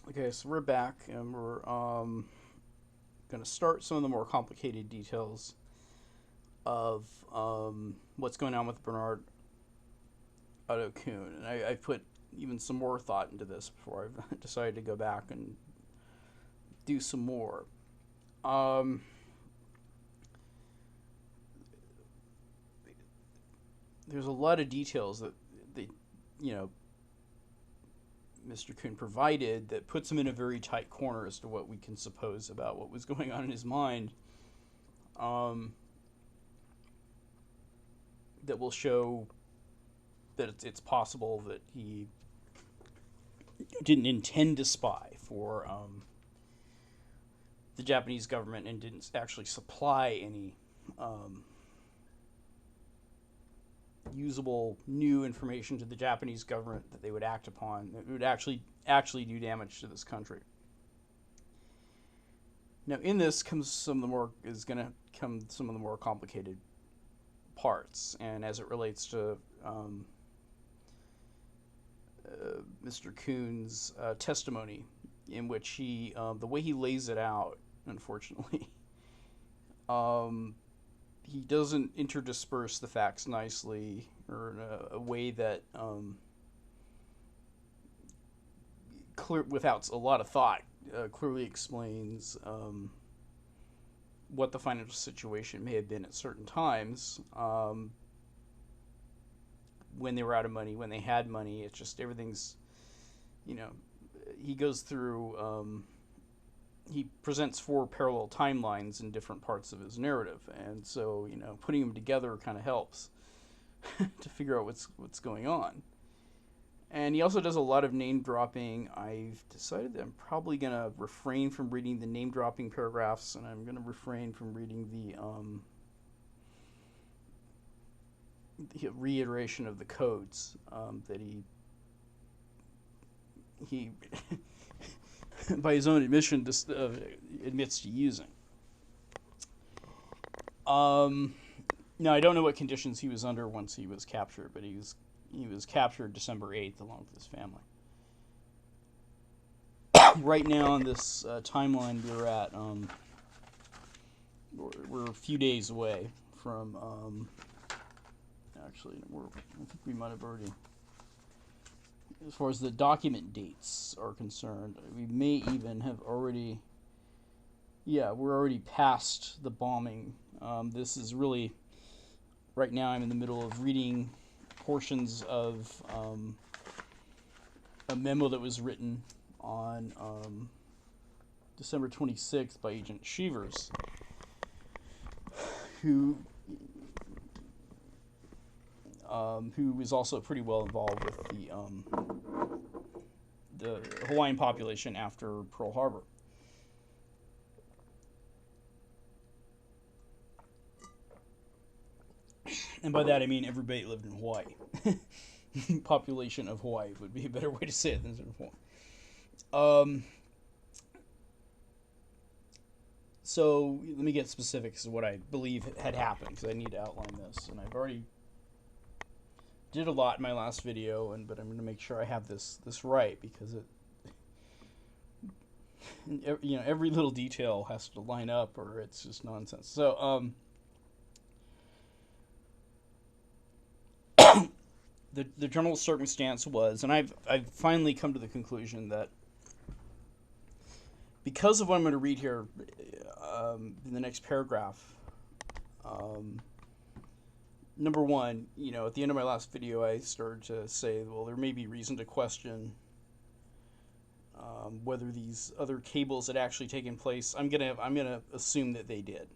Okay, so we're back and we're going to start some of the more complicated details of what's going on with Bernard Otto Kuehn. And I put even some more thought into this before I've decided to go back and do some more. Um, there's a lot of details that they, you know, Mr. Kuehn provided that puts him in a very tight corner as to what we can suppose about what was going on in his mind. Um, that will show that it's possible that he didn't intend to spy for the Japanese government and didn't actually supply any um, usable new information to the Japanese government that they would act upon that would actually do damage to this country. Now, in this comes some of the more is going to come some of the more complicated parts, and as it relates to Mr. Kuhn's testimony, in which the way he lays it out, unfortunately, um, he doesn't interdisperse the facts nicely or in a way that clear without a lot of thought clearly explains what the financial situation may have been at certain times when they were out of money, when they had money. It's just everything's, you know, he goes through. He presents four parallel timelines in different parts of his narrative, and so putting them together kind of helps to figure out what's going on. And he also does a lot of name dropping. I've decided that I'm probably gonna refrain from reading the name dropping paragraphs, and I'm gonna refrain from reading the reiteration of the codes that he by his own admission admits to using. Um, Now I don't know what conditions he was under once he was captured, but he was captured December 8th along with his family. Right now on this timeline we're a few days away from actually I think we might have already, as far as the document dates are concerned, we may even have already, yeah, we're already past the bombing. This is really, right now I'm in the middle of reading portions of a memo that was written on December 26th by Agent Shevers, who is also pretty well involved with the Hawaiian population after Pearl Harbor. And by that I mean everybody that lived in Hawaii. Population of Hawaii would be a better way to say it than Hawaii. Um, so let me get specifics of what I believe had happened, because I need to outline this, and I've already did a lot in my last video, but I'm going to make sure I have this right, because every little detail has to line up or it's just nonsense. So the general circumstance was, and I've finally come to the conclusion that because of what I'm going to read here in the next paragraph, number one, at the end of my last video, I started to say, well, there may be reason to question whether these other cables had actually taken place. I'm gonna assume that they did.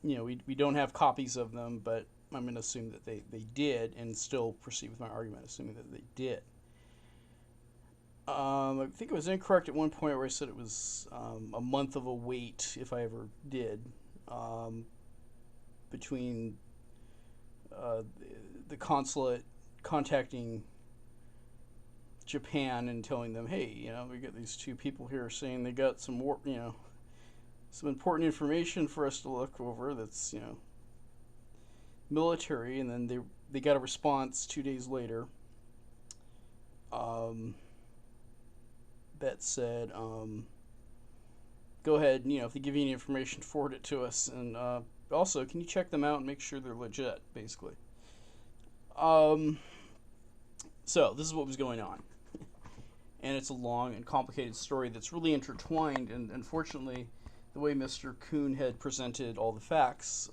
We don't have copies of them, but I'm gonna assume that they did, and still proceed with my argument, assuming that they did. I think it was incorrect at one point where I said it was a month of a wait, if I ever did, between the consulate contacting Japan and telling them, hey, we got these two people here saying they got some more, some important information for us to look over that's, military, and then they got a response 2 days later. that said, go ahead, if they give you any information, forward it to us, and also, can you check them out and make sure they're legit, basically. Um, so, this is what was going on. And it's a long and complicated story that's really intertwined, and unfortunately, the way Mr. Kuehn had presented all the facts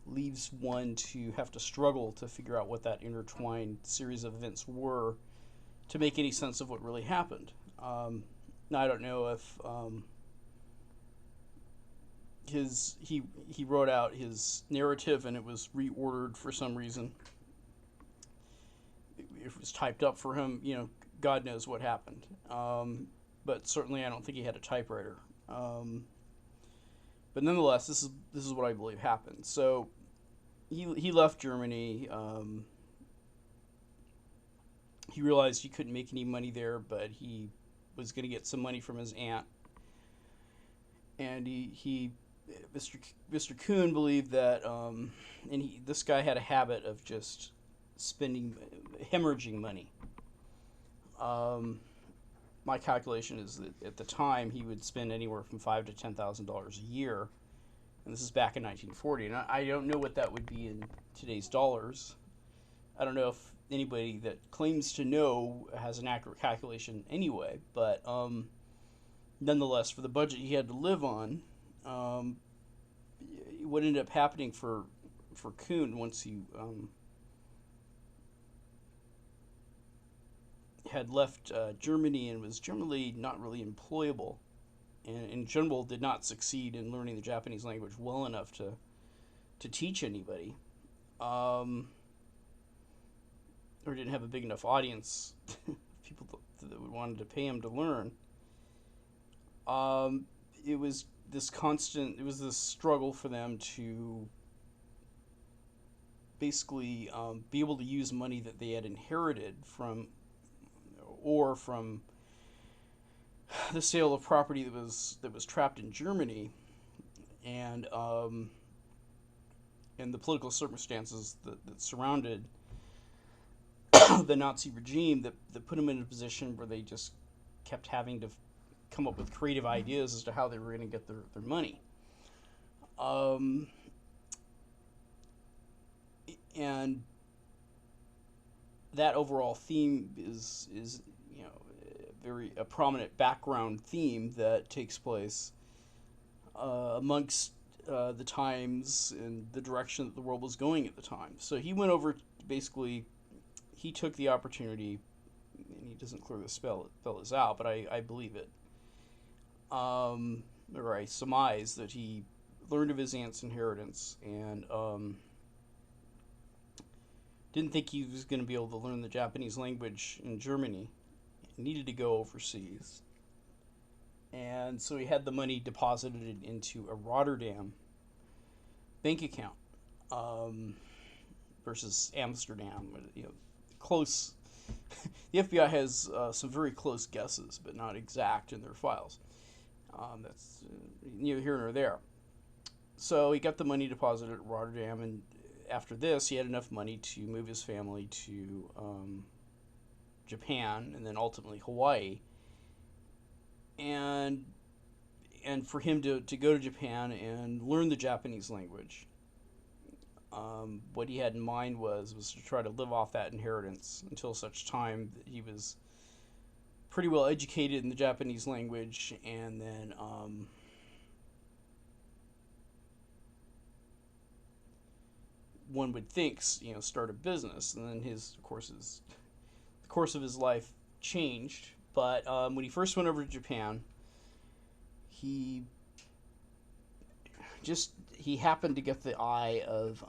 leaves one to have to struggle to figure out what that intertwined series of events were to make any sense of what really happened. Now, I don't know if he wrote out his narrative and it was reordered for some reason. If it was typed up for him, God knows what happened. But certainly, I don't think he had a typewriter. But nonetheless, this is what I believe happened. So he left Germany. He realized he couldn't make any money there, but he was going to get some money from his aunt. And Mr. Kuehn believed that, this guy had a habit of just hemorrhaging money. My calculation is that at the time he would spend anywhere from $5,000 to $10,000 a year, and this is back in 1940. And I don't know what that would be in today's dollars. I don't know if anybody that claims to know has an accurate calculation anyway, but nonetheless, for the budget he had to live on, what ended up happening for Kuehn once he had left Germany and was generally not really employable, and in general did not succeed in learning the Japanese language well enough to teach anybody, or didn't have a big enough audience, people that would wanted to pay him to learn. It was this struggle for them to basically be able to use money that they had inherited from the sale of property that was trapped in Germany, and the political circumstances that surrounded the Nazi regime that put them in a position where they just kept having to come up with creative ideas as to how they were going to get their money. And that overall theme is a prominent background theme that takes place amongst the times and the direction that the world was going at the time. So he went over basically. He took the opportunity, and he doesn't clearly spell this out, but I believe it. Or I surmise that he learned of his aunt's inheritance and didn't think he was going to be able to learn the Japanese language in Germany. He needed to go overseas. And so he had the money deposited into a Rotterdam bank account versus Amsterdam. Close. The FBI has some very close guesses, but not exact in their files. That's neither here nor there. So he got the money deposited at Rotterdam, and after this, he had enough money to move his family to Japan, and then ultimately Hawaii. And for him to go to Japan and learn the Japanese language. What he had in mind was to try to live off that inheritance until such time that he was pretty well educated in the Japanese language, and then one would think start a business. And then the course of his life changed. But when he first went over to Japan, he happened to get the eye of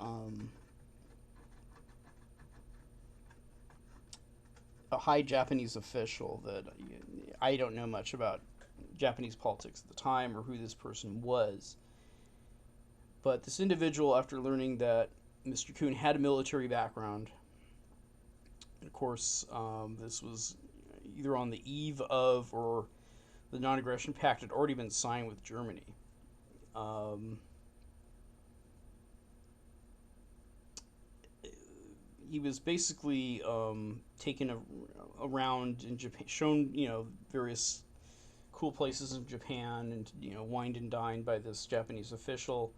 a high Japanese official that I don't know much about Japanese politics at the time or who this person was. But this individual, after learning that Mr. Kuehn had a military background, and of course, this was either on the eve of or the non-aggression pact had already been signed with Germany. he was basically taken around in Japan, shown various cool places in Japan, and wined and dined by this Japanese official.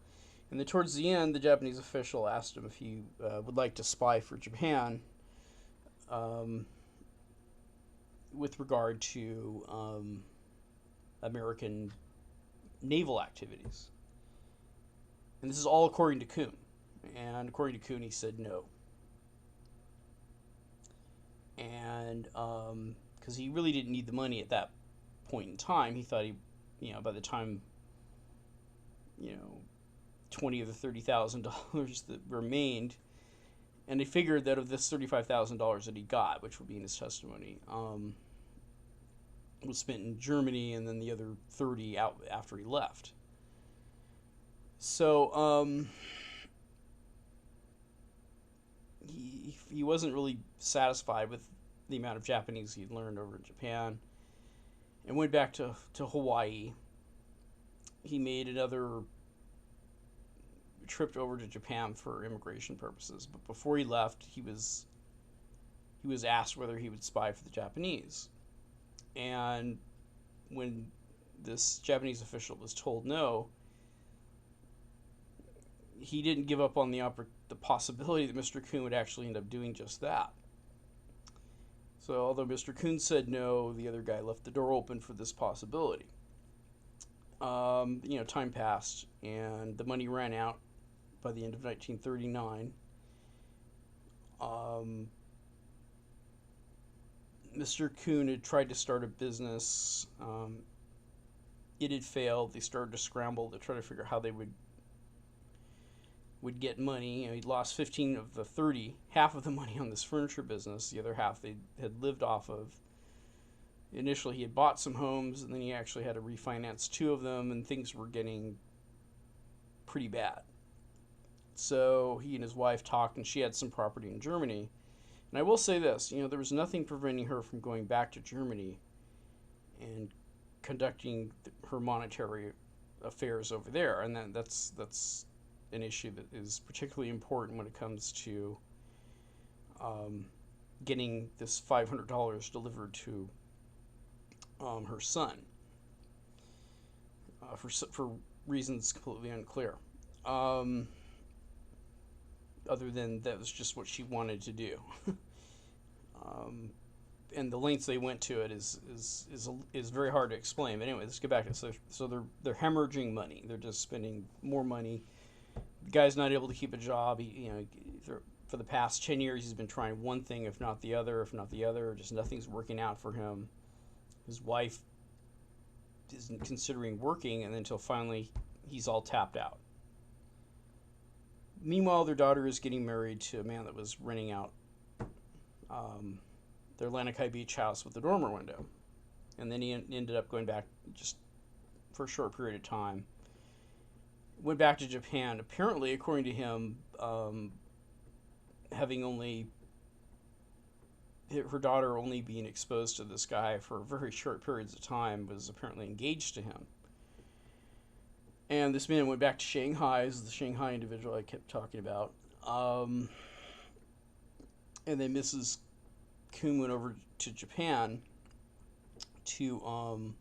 And then towards the end, the Japanese official asked him if he would like to spy for Japan, um, with regard to American naval activities. And this is all according to Kuehn. And according to Kuehn, he said no. And because he really didn't need the money at that point in time, he thought by the time, 20 of the $30,000 that remained, and he figured that of this $35,000 that he got, which would be in his testimony, was spent in Germany, and then the other 30 out after he left. So he wasn't really satisfied with the amount of Japanese he'd learned over in Japan, and went back to Hawaii. He made another trip over to Japan for immigration purposes, but before he left, he was asked whether he would spy for the Japanese. And when this Japanese official was told no, he didn't give up on the possibility that Mr. Kuehn would actually end up doing just that. So although Mr. Kuehn said no, the other guy left the door open for this possibility. Time passed, and the money ran out by the end of 1939. Mr. Kuehn had tried to start a business. It had failed. They started to scramble to try to figure out how they would get money. He'd lost 15 of the 30, half of the money on this furniture business. The other half they had lived off of. Initially, he had bought some homes, and then he actually had to refinance 2 of them, and things were getting pretty bad. So he and his wife talked, and she had some property in Germany. And I will say this, there was nothing preventing her from going back to Germany and conducting her monetary affairs over there. And that's an issue that is particularly important when it comes to getting this $500 delivered to her son, for reasons completely unclear. Other than that was just what she wanted to do. And the lengths they went to it is very hard to explain. But anyway, let's get back to it. So they're hemorrhaging money. They're just spending more money. The guy's not able to keep a job. For the past 10 years, he's been trying one thing, if not the other. Just nothing's working out for him. His wife isn't considering working, and until finally he's all tapped out. Meanwhile, their daughter is getting married to a man that was renting out their Atlantic High Beach house with the dormer window. And then he ended up going back just for a short period of time. Went back to Japan, apparently, according to him, having only her daughter only being exposed to this guy for very short periods of time, was apparently engaged to him. And this man went back to Shanghai, as the Shanghai individual I kept talking about. And then Mrs. Kuehn went over to Japan to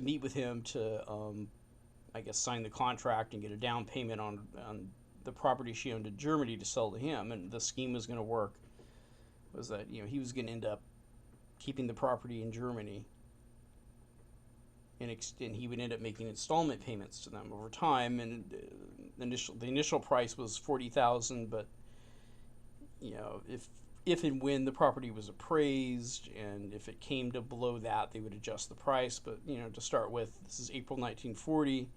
meet with him to, I guess, sign the contract and get a down payment on the property she owned in Germany to sell to him. And the scheme was going to work was that he was going to end up keeping the property in Germany, and he would end up making installment payments to them over time. And the initial price was $40,000, but if and when the property was appraised, and if it came to below that, they would adjust the price. But to start with, this is April 1940.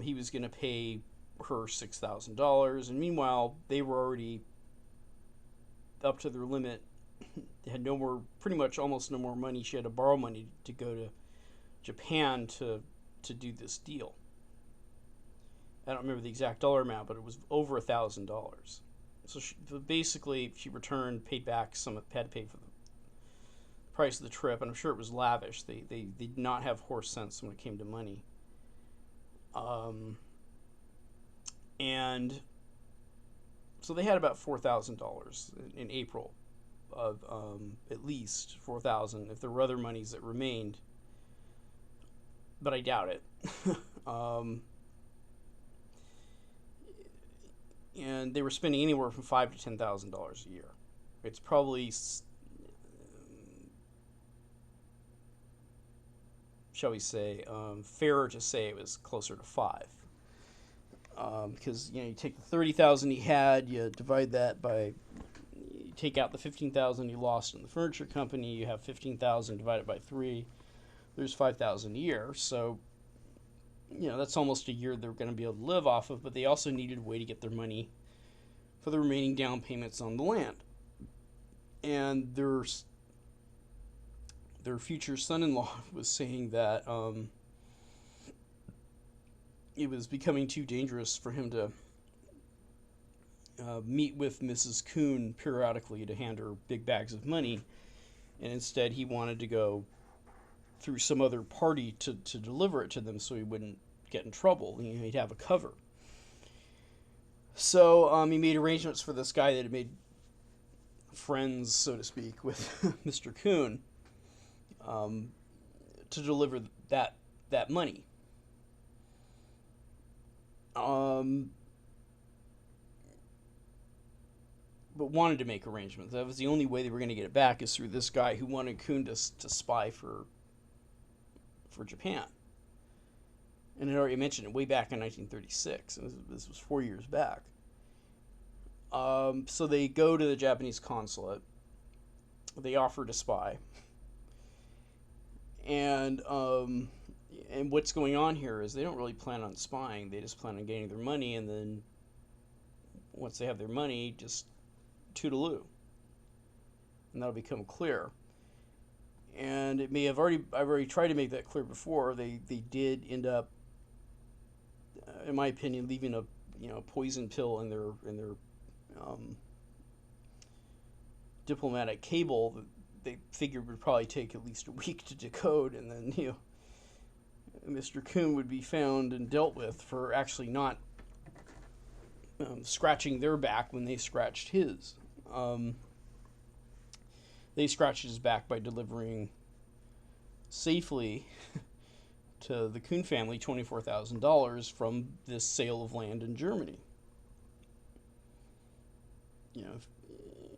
He was going to pay her $6,000, and meanwhile they were already up to their limit. They had pretty much almost no more money. She had to borrow money to go to Japan to do this deal. I don't remember the exact dollar amount, but it was over $1,000. So basically, she returned, paid back some, had to pay for the price of the trip, and I'm sure it was lavish. They did not have horse sense when it came to money. And so they had about $4,000 in April of at least 4,000 if there were other monies that remained, but I doubt it. um, and they were spending anywhere from $5,000 to $10,000 a year. It's probably, shall we say, fairer to say it was closer to five. Because you take the 30,000 he had, you divide that by, you take out the 15,000 you lost in the furniture company, you have 15,000 divided by three, there's 5,000 a year. So that's almost a year they're going to be able to live off of. But they also needed a way to get their money for the remaining down payments on the land. And their future son-in-law was saying that it was becoming too dangerous for him to meet with Mrs. Kuehn periodically to hand her big bags of money, and instead he wanted to go through some other party to deliver it to them so he wouldn't get in trouble. He'd have a cover. So he made arrangements for this guy that had made friends, so to speak, with Mr. Kuehn to deliver that money. But wanted to make arrangements. That was the only way they were going to get it back, is through this guy who wanted Kuehn to spy for Japan. And I already mentioned it way back in 1936. This was 4 years back. So they go to the Japanese consulate. They offer to spy. And what's going on here is they don't really plan on spying. They just plan on getting their money, and then once they have their money, just toodaloo. And that'll become clear. And it may have I've already tried to make that clear before. They did end up, in my opinion, leaving a poison pill in their diplomatic cable that they figured would probably take at least a week to decode, and then Mr. Kuehn would be found and dealt with for actually not scratching their back when they scratched his. They scratched his back by delivering safely to the Kuehn family $24,000 from this sale of land in Germany.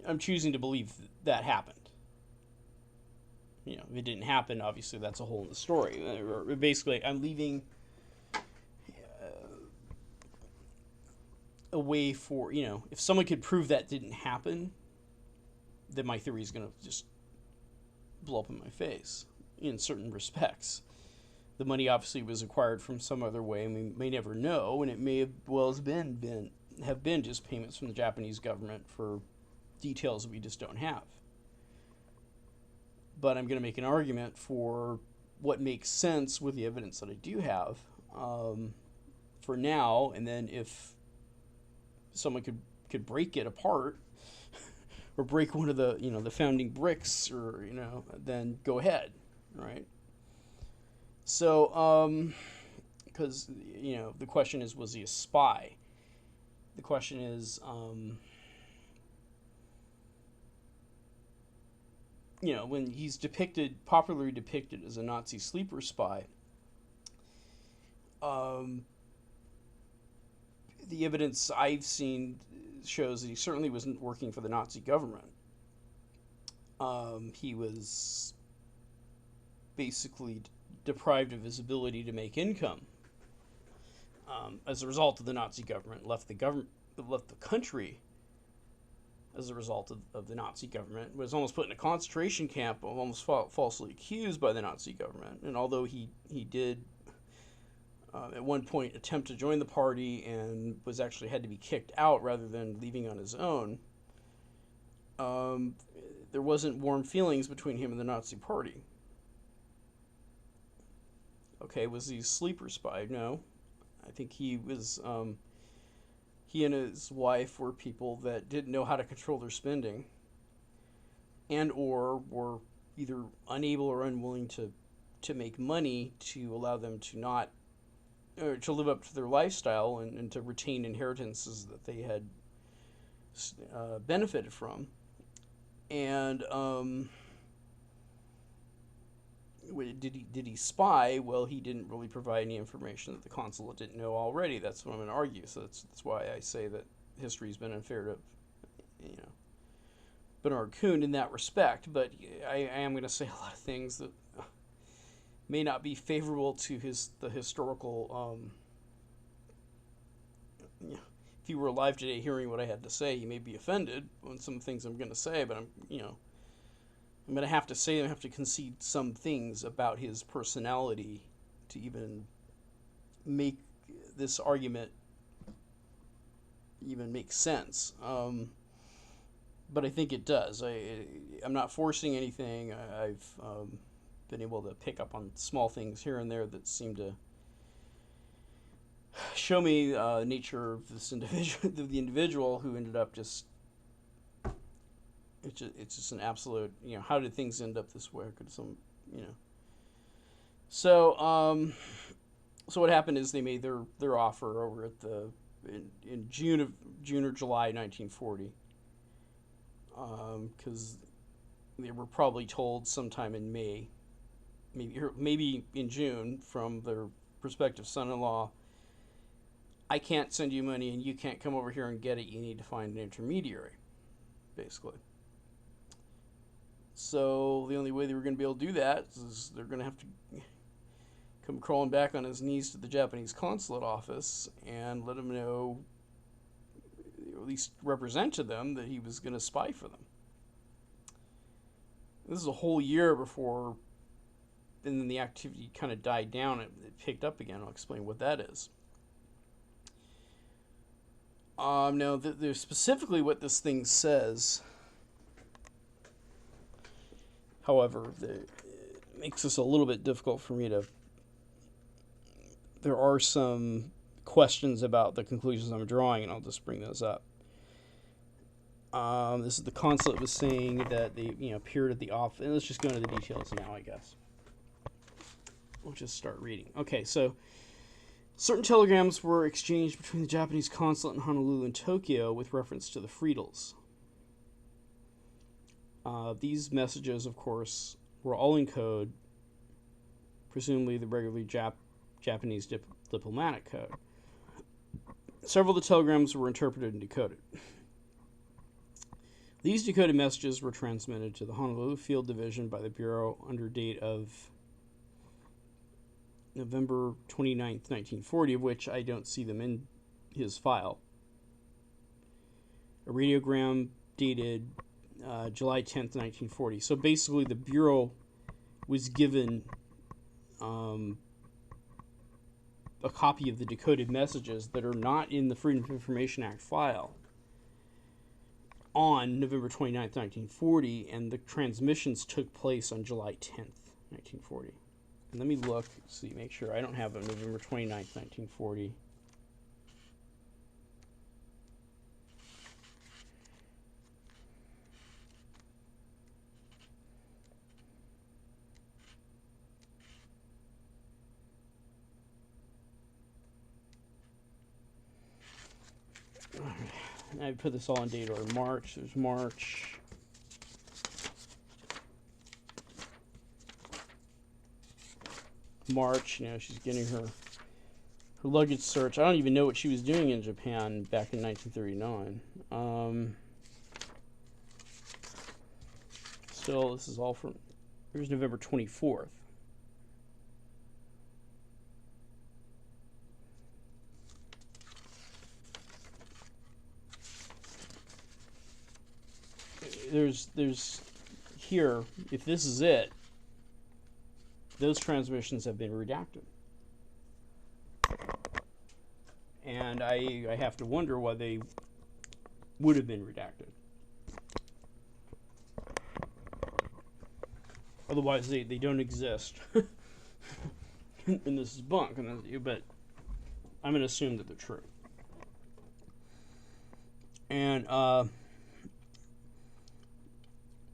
I'm choosing to believe that happened. If it didn't happen, obviously that's a hole in the story. Basically, I'm leaving a way for, if someone could prove that didn't happen, then my theory is going to just blow up in my face in certain respects. The money obviously was acquired from some other way, and we may never know, and it may have been just payments from the Japanese government for details that we just don't have. But I'm going to make an argument for what makes sense with the evidence that I do have for now, and then if someone could break it apart or break one of the the founding bricks, or then go ahead, right? So because the question is, was he a spy? The question is when he's popularly depicted as a Nazi sleeper spy, the evidence I've seen shows that he certainly wasn't working for the Nazi government. He was basically deprived of his ability to make income as a result of the Nazi government. Left the country as a result of the Nazi government. Was almost put in a concentration camp, almost falsely accused by the Nazi government. And although he did at one point attempt to join the party and was actually had to be kicked out rather than leaving on his own, there wasn't warm feelings between him and the Nazi party. Okay, was he a sleeper spy? No. I think he was... he and his wife were people that didn't know how to control their spending, and or were either unable or unwilling to make money to allow them to not or to live up to their lifestyle and to retain inheritances that they had benefited from. And did he spy? Well, he didn't really provide any information that the consulate didn't know already. That's what I'm going to argue. So that's why I say that history's been unfair to, Bernard Kuehn in that respect. But I am going to say a lot of things that may not be favorable to the historical. If he were alive today, hearing what I had to say, he may be offended on some things I'm going to say. But I'm going to have to say, I have to concede some things about his personality to even make this argument even make sense. But I think it does. I'm not forcing anything. I've been able to pick up on small things here and there that seem to show me the nature of this individual, the individual who ended up just. It's just an absolute. How did things end up this way? Could some. So so what happened is they made their offer over at in June or July 1940. Because they were probably told sometime in May, maybe in June, from their prospective son-in-law, I can't send you money and you can't come over here and get it. You need to find an intermediary, basically. So the only way they were going to be able to do that is they're going to have to come crawling back on his knees to the Japanese consulate office and let him know, or at least represent to them, that he was going to spy for them. This is a whole year before, and then the activity kind of died down. It picked up again. I'll explain what that is. Now, there's specifically what this thing says. However, it makes this a little bit difficult for me to. There are some questions about the conclusions I'm drawing, and I'll just bring those up. This is the consulate was saying that they appeared at the office. And let's just go into the details now, I guess. We'll just start reading. Okay, so certain telegrams were exchanged between the Japanese consulate in Honolulu and Tokyo with reference to the Friedels. These messages, of course, were all in code, presumably the regularly Japanese diplomatic code. Several of the telegrams were interpreted and decoded. These decoded messages were transmitted to the Honolulu Field Division by the Bureau under date of November 29th, 1940, of which I don't see them in his file. A radiogram dated July 10th, 1940. So basically the Bureau was given a copy of the decoded messages that are not in the Freedom of Information Act file on November 29th, 1940, and the transmissions took place on July 10th, 1940. And let me look, see, make sure I don't have a November 29th, 1940. I put this all in date order. March. There's March. She's getting her luggage search. I don't even know what she was doing in Japan back in 1939. Still, this is all from. Here's November 24th. There's here, if this is it, those transmissions have been redacted. And I have to wonder why they would have been redacted. Otherwise, they don't exist. And this is bunk, but I'm going to assume that they're true. And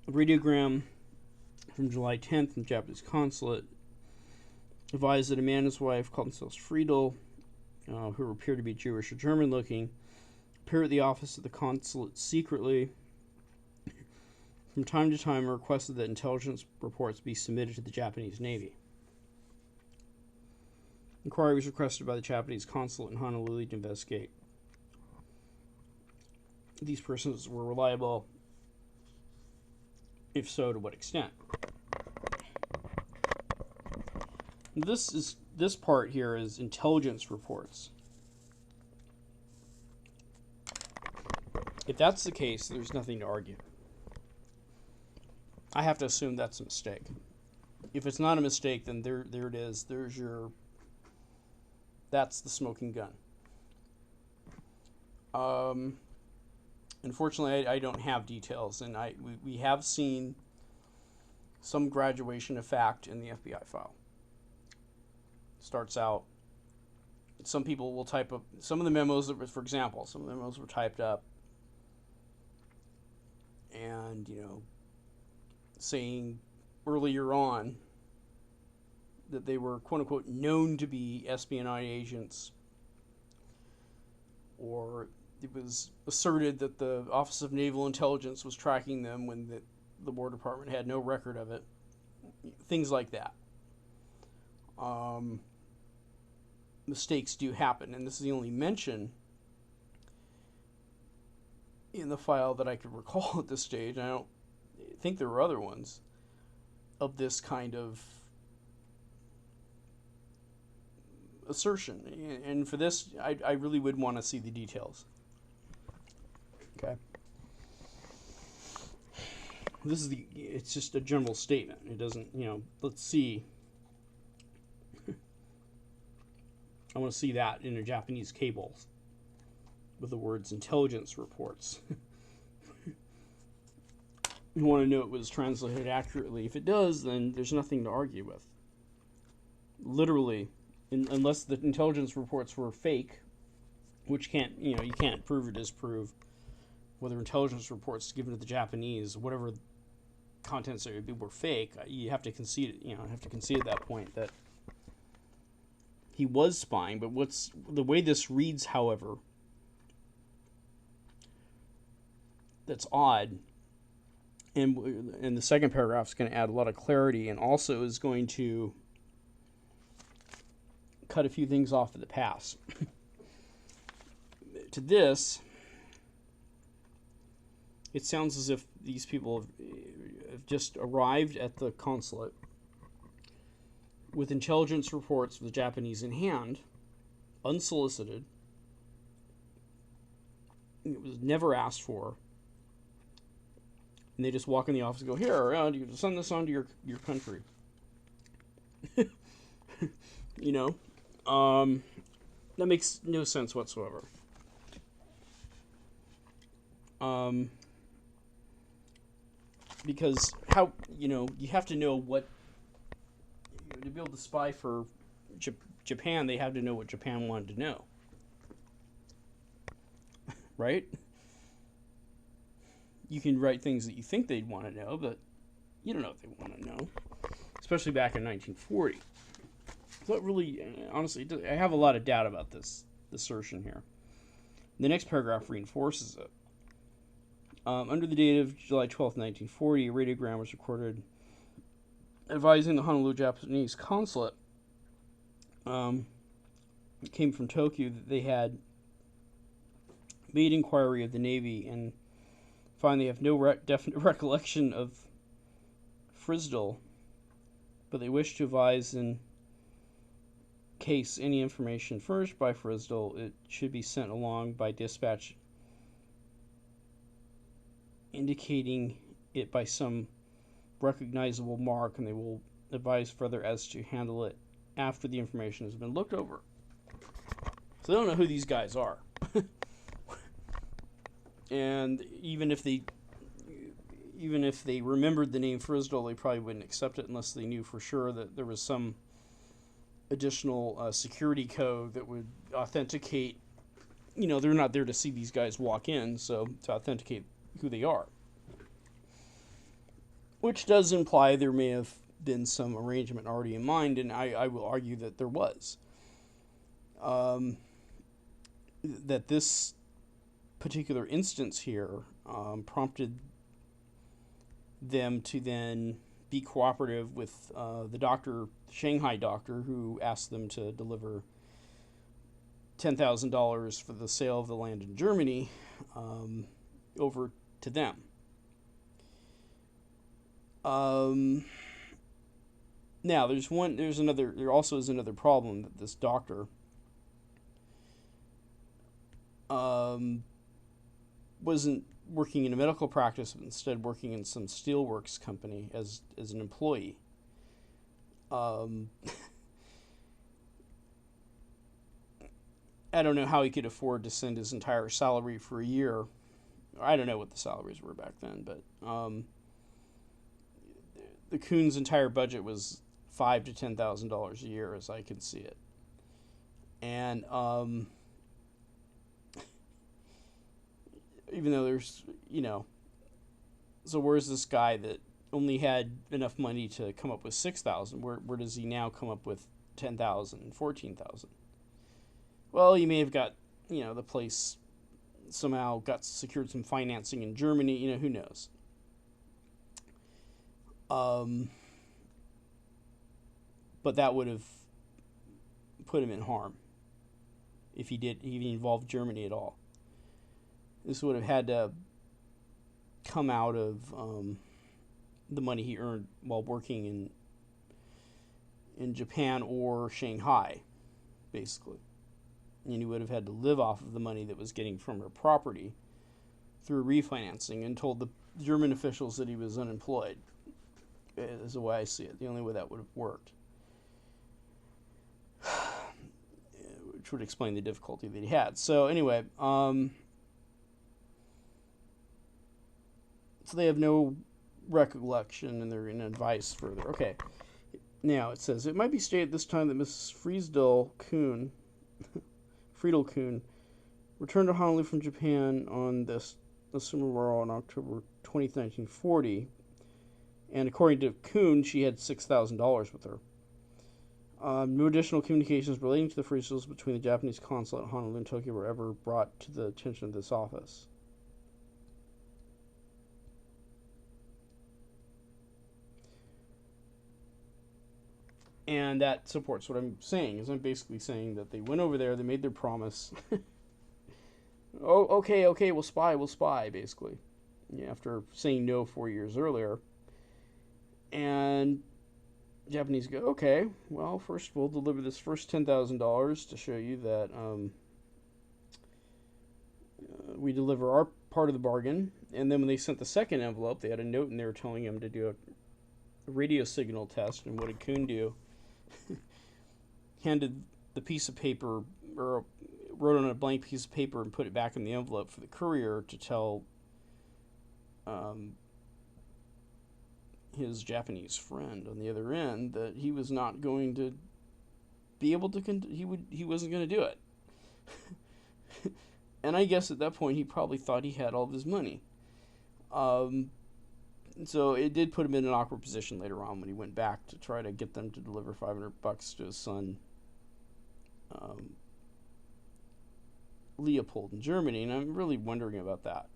a radiogram from July 10th from the Japanese consulate advised that a man and his wife called themselves Friedel who appear to be Jewish or German looking, appear at the office of the consulate secretly. From time to time, requested that intelligence reports be submitted to the Japanese Navy. Inquiry was requested by the Japanese consulate in Honolulu to investigate. These persons were reliable. If so, to what extent? This part here is intelligence reports. If that's the case, there's nothing to argue. I have to assume that's a mistake. If it's not a mistake, then there it is. That's the smoking gun. Unfortunately, I don't have details, and we have seen some graduation of fact in the FBI file. Starts out, some people will type up some of the memos that were, for example, some of the memos were typed up and, saying earlier on that they were, quote unquote, known to be espionage agents, or it was asserted that the Office of Naval Intelligence was tracking them when the War Department had no record of it. Things like that. Mistakes do happen, and this is the only mention in the file that I could recall at this stage. I don't think there were other ones of this kind of assertion, and for this I really would want to see the details. Okay, it's just a general statement. It doesn't, let's see. I want to see that in a Japanese cable with the words intelligence reports. You want to know it was translated accurately. If it does, then there's nothing to argue with. Literally, unless the intelligence reports were fake, which you can't prove or disprove whether intelligence reports given to the Japanese, whatever contents there would be, were fake. You have to concede at that point that he was spying. But the way this reads, however, that's odd. And the second paragraph is going to add a lot of clarity, and also is going to cut a few things off at the pass. To this, it sounds as if these people have just arrived at the consulate with intelligence reports of the Japanese in hand, unsolicited. It was never asked for. And they just walk in the office and go, here, you send this on to your country. That makes no sense whatsoever. Because you have to know what, to be able to spy for Japan, they have to know what Japan wanted to know. Right? You can write things that you think they'd want to know, but you don't know what they want to know. Especially back in 1940. So it really, honestly, I have a lot of doubt about this assertion here. The next paragraph reinforces it. Under the date of July 12th, 1940, a radiogram was recorded advising the Honolulu Japanese consulate, it came from Tokyo, that they had made inquiry of the Navy and find they have no definite recollection of Frisdal, but they wish to advise in case any information furnished by Frisdal, it should be sent along by dispatch indicating it by some recognizable mark, and they will advise further as to handle it after the information has been looked over. So they don't know who these guys are. And even if they remembered the name Frisdal, they probably wouldn't accept it unless they knew for sure that there was some additional security code that would authenticate. They're not there to see these guys walk in, so to authenticate who they are. Which does imply there may have been some arrangement already in mind, and I will argue that there was. that this particular instance here prompted them to then be cooperative with the doctor, Shanghai doctor, who asked them to deliver $10,000 for the sale of the land in Germany over to them. Now, there also is another problem that this doctor wasn't working in a medical practice, but instead working in some steelworks company as an employee. I don't know how he could afford to send his entire salary for a year. I don't know what the salaries were back then, but the Kuehn's entire budget was $5,000 to $10,000 a year, as I could see it, and even though there's, so where's this guy that only had enough money to come up with 6,000? Where does he now come up with 10,000 and 14,000? Well, he may have got, the place somehow got secured some financing in Germany. Who knows? But that would have put him in harm if he involved Germany at all. This would have had to come out of the money he earned while working in Japan or Shanghai, basically. And he would have had to live off of the money that was getting from her property through refinancing, and told the German officials that he was unemployed, is the way I see it. The only way that would have worked. Which would explain the difficulty that he had. So anyway, so they have no recollection, and they're in advice further. Okay. Now it says, it might be stated at this time that Mrs. Kuehn returned to Honolulu from Japan on this summer war on October 20th, 1940. And according to Kuehn, she had $6,000 with her. No additional communications relating to the freezes between the Japanese consulate at Honolulu and Tokyo were ever brought to the attention of this office. And that supports what I'm saying. I'm basically saying that they went over there, they made their promise. Oh, okay, we'll spy, basically. After saying no 4 years earlier. And Japanese go, okay, well, first we'll deliver this first $10,000 to show you that we deliver our part of the bargain. And then when they sent the second envelope, they had a note in there telling him to do a radio signal test. And what did Kuehn do? Handed the piece of paper, or wrote on a blank piece of paper and put it back in the envelope for the courier to tell his Japanese friend on the other end that he was not going to be able to he wasn't going to do it. And I guess at that point he probably thought he had all of his money. So it did put him in an awkward position later on when he went back to try to get them to deliver $500 to his son Leopold in Germany, and I'm really wondering about that.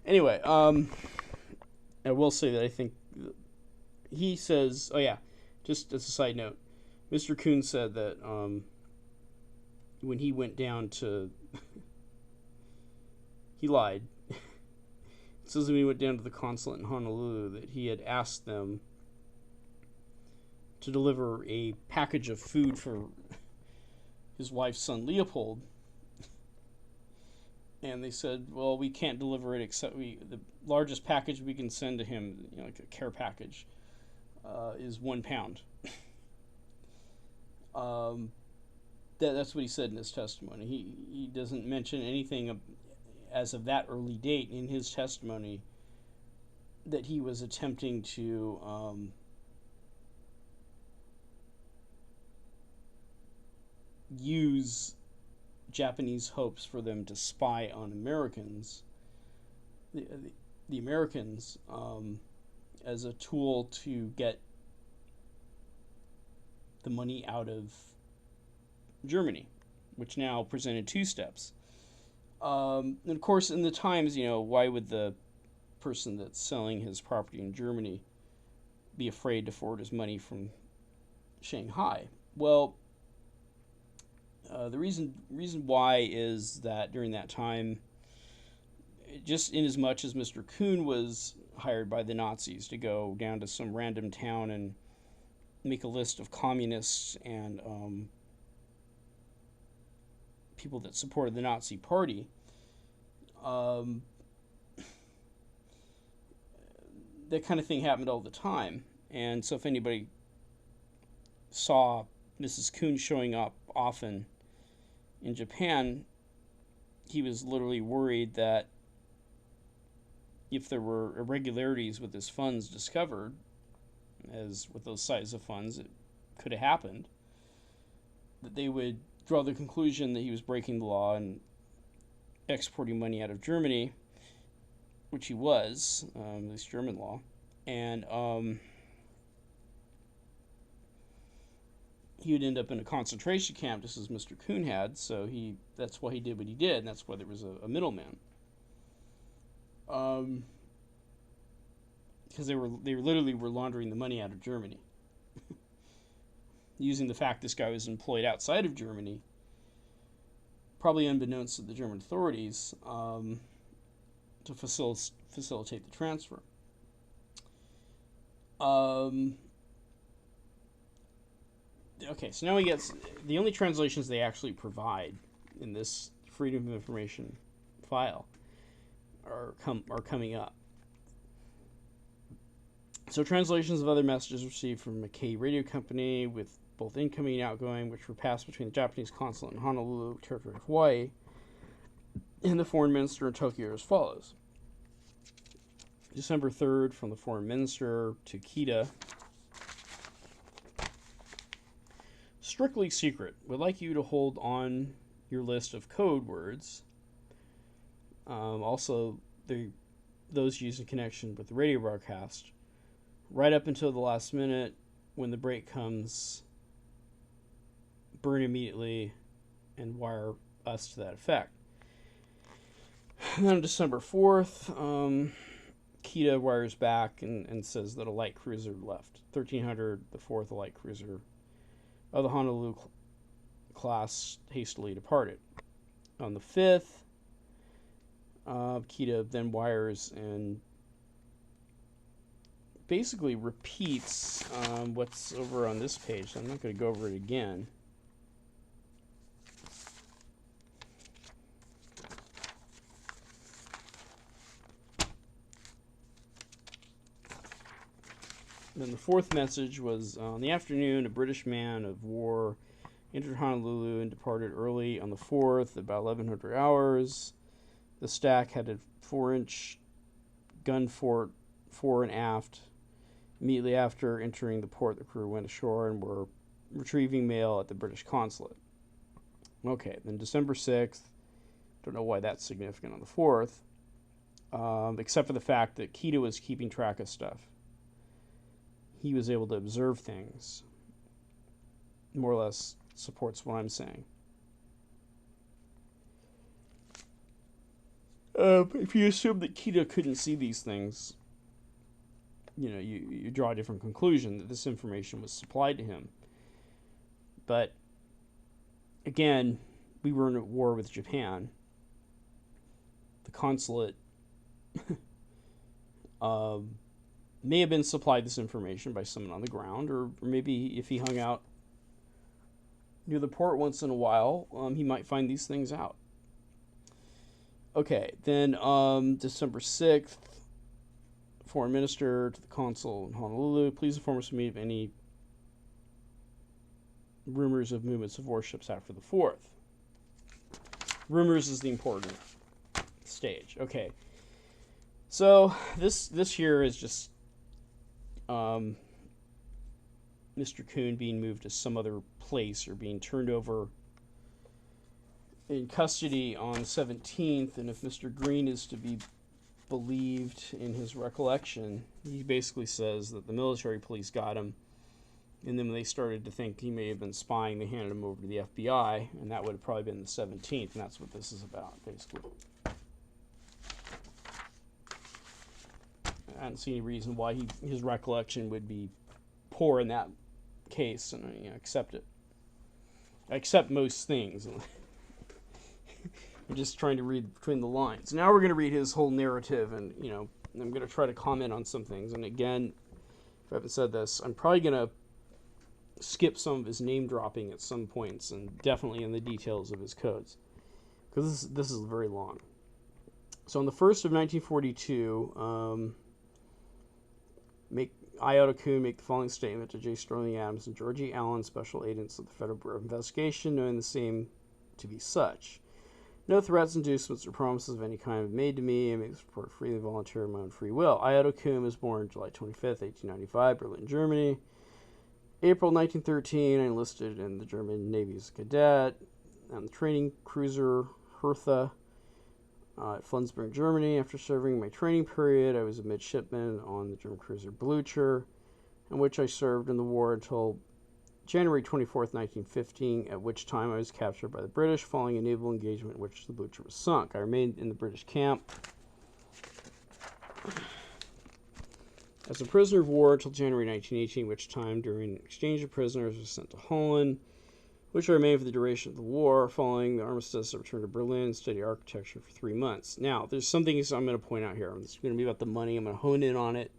Anyway, I will say that I think he says, oh yeah, just as a side note, Mr. Kuehn said that when he went down to, he lied. It says when he went down to the consulate in Honolulu that he had asked them to deliver a package of food for his wife's son Leopold. And they said, well, we can't deliver it except the largest package we can send to him, like a care package, is 1 pound. That's what he said in his testimony. He doesn't mention anything as of that early date in his testimony that he was attempting to use Japanese hopes for them to spy on Americans, the Americans, as a tool to get the money out of Germany. which now presented two steps. And of course, in the times, why would the person that's selling his property in Germany be afraid to forward his money from Shanghai? Well, the reason why is that during that time, just in as much as Mr. Kuehn was hired by the Nazis to go down to some random town and make a list of communists and people that supported the Nazi Party, that kind of thing happened all the time. And so if anybody saw Mrs. Kuehn showing up often in Japan, he was literally worried that if there were irregularities with his funds discovered, as with those size of funds, it could have happened, that they would draw the conclusion that he was breaking the law and exporting money out of Germany, which he was, at least German law, and he would end up in a concentration camp just as Mr. Kuehn had, so that's why he did what he did, and that's why there was a middleman. Because they literally were laundering the money out of Germany, using the fact this guy was employed outside of Germany, probably unbeknownst to the German authorities, to facilitate the transfer. Okay, so now we get the only translations they actually provide in this Freedom of Information file are coming up. So translations of other messages received from Mackay Radio Company with both incoming and outgoing, which were passed between the Japanese consulate in Honolulu, Territory of Hawaii, and the foreign minister in Tokyo as follows. December 3rd, from the foreign minister to Kita. Strictly secret. Would like you to hold on your list of code words. Also, those used in connection with the radio broadcast. Right up until the last minute, when the break comes, burn immediately and wire us to that effect. And then on December 4th, Kita wires back and says that a light cruiser left. 1300, the fourth light cruiser of the Honolulu class hastily departed. On the 5th, Kita then wires and basically repeats what's over on this page. I'm not going to go over it again. Then the 4th message was, on the afternoon, a British man of war entered Honolulu and departed early on the 4th, about 1100 hours. The stack had a 4-inch gun fort fore and aft. Immediately after entering the port, the crew went ashore and were retrieving mail at the British consulate. Okay, then December 6th, don't know why that's significant on the 4th, except for the fact that Kita was keeping track of stuff. He was able to observe things. More or less supports what I'm saying. If you assume that Kita couldn't see these things, you draw a different conclusion that this information was supplied to him. But again, we were in a war with Japan. The consulate may have been supplied this information by someone on the ground, or maybe if he hung out near the port once in a while, he might find these things out. Okay, then December 6th, Foreign Minister to the Consul in Honolulu, please inform us of any rumors of movements of warships after the 4th. Rumors is the important stage. Okay, so this here is just Mr. Kuehn being moved to some other place or being turned over in custody on the 17th, and if Mr. Green is to be believed in his recollection, he basically says that the military police got him And then when they started to think he may have been spying, they handed him over to the FBI, and that would have probably been the 17th, and that's what this is about, basically. I don't see any reason why his recollection would be poor in that case, and I accept it. I accept most things. I'm just trying to read between the lines. Now we're going to read his whole narrative, and I'm going to try to comment on some things. And again, if I haven't said this, I'm probably going to skip some of his name dropping at some points, and definitely in the details of his codes, because this is very long. So on the 1st of 1942, Otto Kuehn make the following statement to J. Sterling Adams and Georgie Allen, special agents of the Federal Bureau of Investigation, knowing the same to be such. No threats, inducements, or promises of any kind were made to me. I make this report freely, volunteer, of my own free will. Otto Kuehn was born July 25th, 1895, Berlin, Germany. April 1913, I enlisted in the German Navy as a cadet on the training cruiser Hertha at Flensburg, Germany. After serving my training period, I was a midshipman on the German cruiser Blucher, in which I served in the war until January 24th, 1915, at which time I was captured by the British following a naval engagement in which the Blucher was sunk. I remained in the British camp as a prisoner of war until January 1918, which time, during exchange of prisoners, was sent to Holland, which I remained for the duration of the war. Following the armistice, I returned to Berlin and studied architecture for 3 months. Now, there's some things I'm going to point out here. It's going to be about the money. I'm going to hone in on it,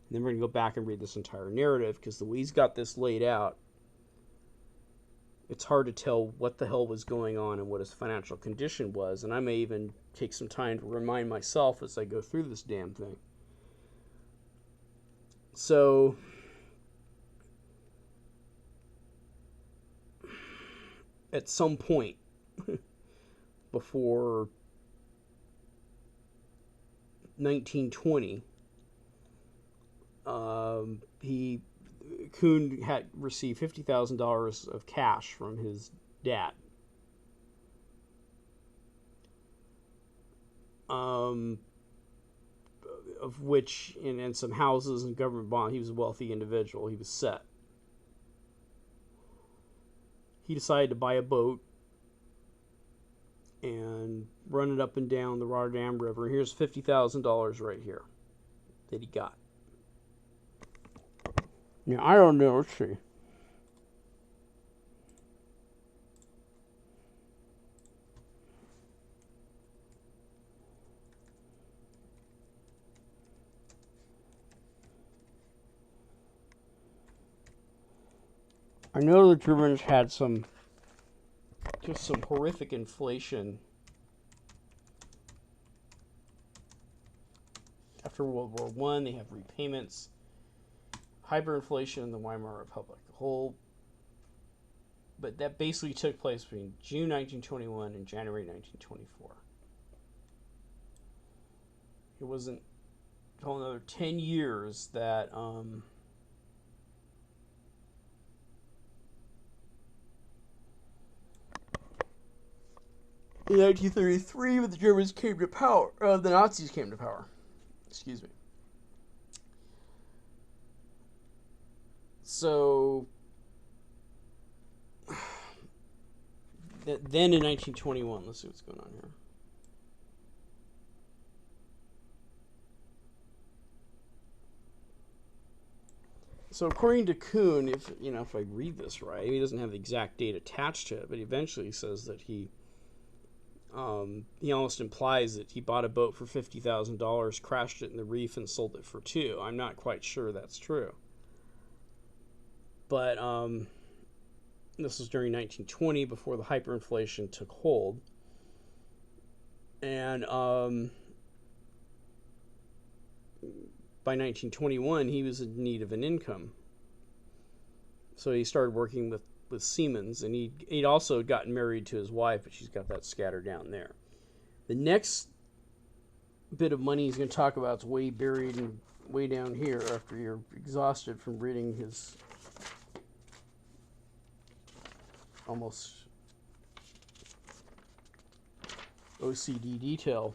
and then we're going to go back and read this entire narrative, because the way he's got this laid out, it's hard to tell what the hell was going on and what his financial condition was, and I may even take some time to remind myself as I go through this damn thing. So, at some point before 1920, Kuehn had received $50,000 of cash from his dad. Of which, and some houses and government bonds. He was a wealthy individual. He was set. He decided to buy a boat and run it up and down the Rotterdam River. Here's $50,000 right here that he got. Now, I don't know. Let's see. I know the Germans had just some horrific inflation after World War I. They have repayments, hyperinflation in the Weimar Republic. But that basically took place between June 1921 and January 1924. It wasn't until another 10 years that in 1933, when the Germans came to power, the Nazis came to power. Excuse me. So, then in 1921, let's see what's going on here. So according to Kuehn, if I read this right, he doesn't have the exact date attached to it, but he eventually says that he almost implies that he bought a boat for $50,000, crashed it in the reef, and sold it for $2 million. I'm not quite sure that's true. But this was during 1920, before the hyperinflation took hold. And by 1921, he was in need of an income. So he started working with Siemens, and he'd also gotten married to his wife, but she's got that scattered down there. The next bit of money he's going to talk about is way buried and way down here after you're exhausted from reading his almost OCD detail.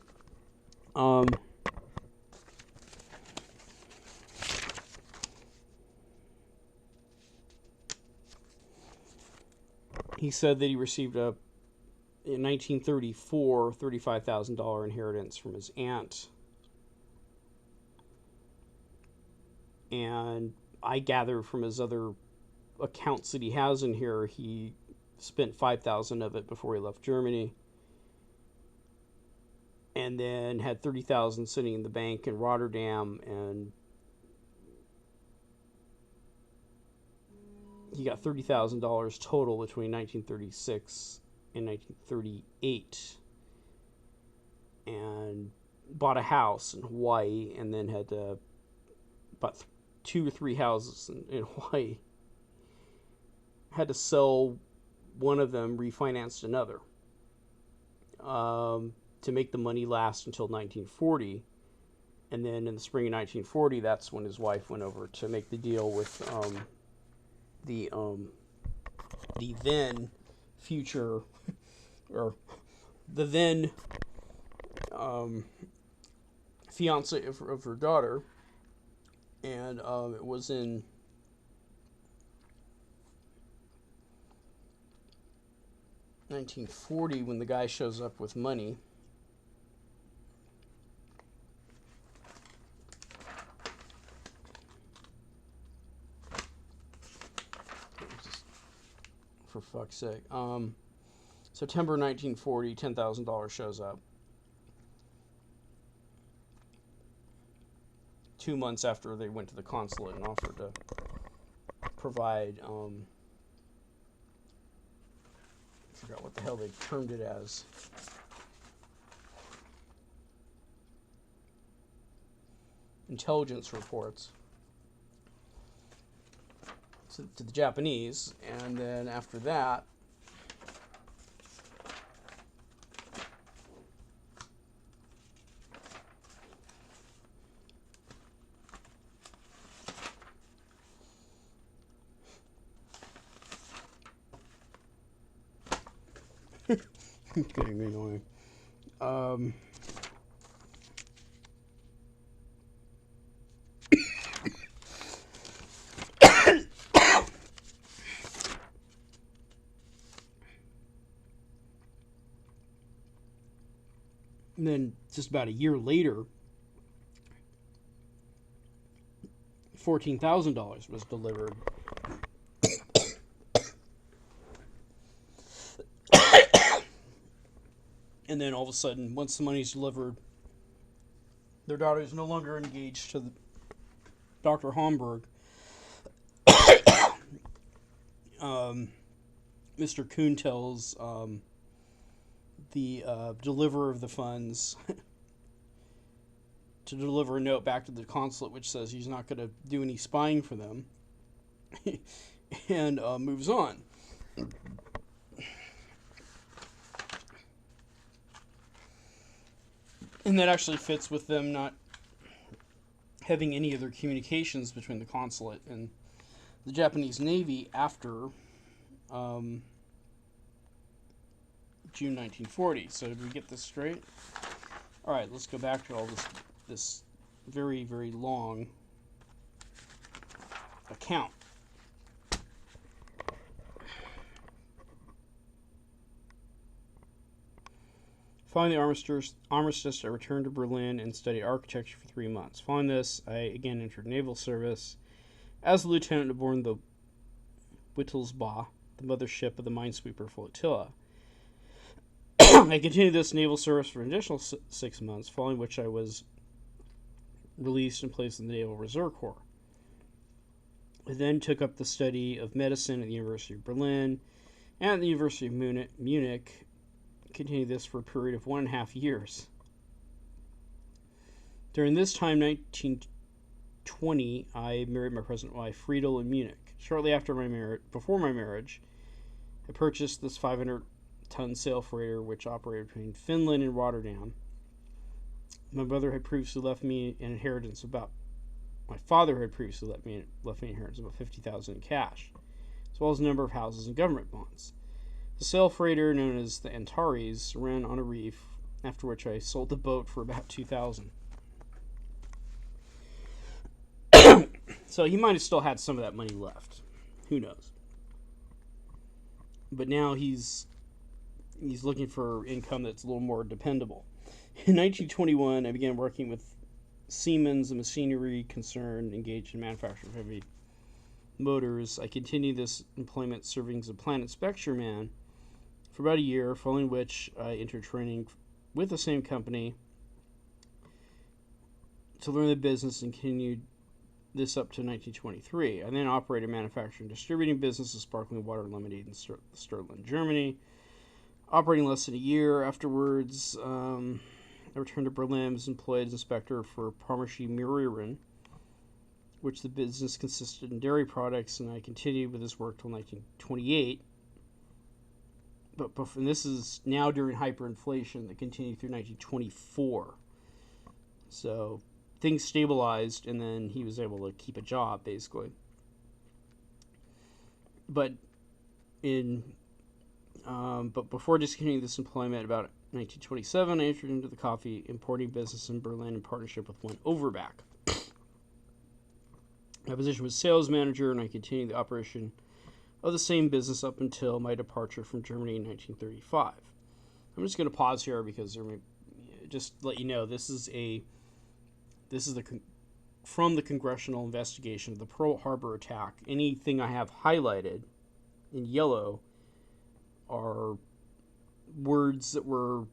He said that he received in 1934, $35,000 inheritance from his aunt. And I gather from his other accounts that he has in here, he spent 5,000 of it before he left Germany, and then had 30,000 sitting in the bank in Rotterdam, and he got $30,000 total between 1936 and 1938, and bought a house in Hawaii, and then had bought 2 or 3 houses in Hawaii. Had to sell one of them, refinanced another, to make the money last until 1940. And then in the spring of 1940, that's when his wife went over to make the deal with the then future, or the then fiance of her daughter. And it was in (1940) when the guy shows up with money. For fuck's sake. September 1940, $10,000 shows up. 2 months after they went to the consulate and offered to provide, I forgot what the hell they termed it as. Intelligence reports to the Japanese, and then after that, getting me annoying. And then just about a year later, $14,000 was delivered. And then all of a sudden, once the money's delivered, their daughter is no longer engaged to Dr. Homburg. Mr. Kuehn tells the deliverer of the funds to deliver a note back to the consulate which says he's not going to do any spying for them, and moves on. And that actually fits with them not having any other communications between the consulate and the Japanese Navy after June 1940. So did we get this straight? All right, let's go back to all this very, very long account. Following the armistice, I returned to Berlin and studied architecture for 3 months. Following this, I again entered naval service as a lieutenant aboard the Wittelsbach, the mothership of the Minesweeper flotilla. I continued this naval service for an additional 6 months, following which I was released and placed in the Naval Reserve Corps. I then took up the study of medicine at the University of Berlin and at the University of Munich. Continued this for a period of 1.5 years. During this time, 1920, I married my present wife, Friedel, in Munich. Shortly after before my marriage, I purchased this 500-ton sail freighter, which operated between Finland and Rotterdam. My father had previously left me an inheritance about $50,000 in cash, as well as a number of houses and government bonds. The sail freighter, known as the Antares, ran on a reef, after which I sold the boat for about $2,000. So he might have still had some of that money left. Who knows? but now he's looking for income that's a little more dependable. In 1921, I began working with Siemens, a machinery concern engaged in manufacturing of heavy motors. I continued this employment serving as a plant inspection man for about a year, following which I entered training with the same company to learn the business and continued this up to 1923. I then operated a manufacturing and distributing business of sparkling water and lemonade in Sturtland, Germany. Operating less than a year afterwards, I returned to Berlin, was employed as inspector for Parmersche Murieren, which the business consisted in dairy products, and I continued with this work till 1928. And this is now during hyperinflation that continued through 1924. So things stabilized, and then he was able to keep a job, basically. But before discontinuing this employment, about 1927, I entered into the coffee importing business in Berlin in partnership with one Overback. My position was sales manager, and I continued the operation of the same business up until my departure from Germany in 1935. I'm just going to pause here because just to let you know, this is from the congressional investigation of the Pearl Harbor attack. Anything I have highlighted in yellow are words that were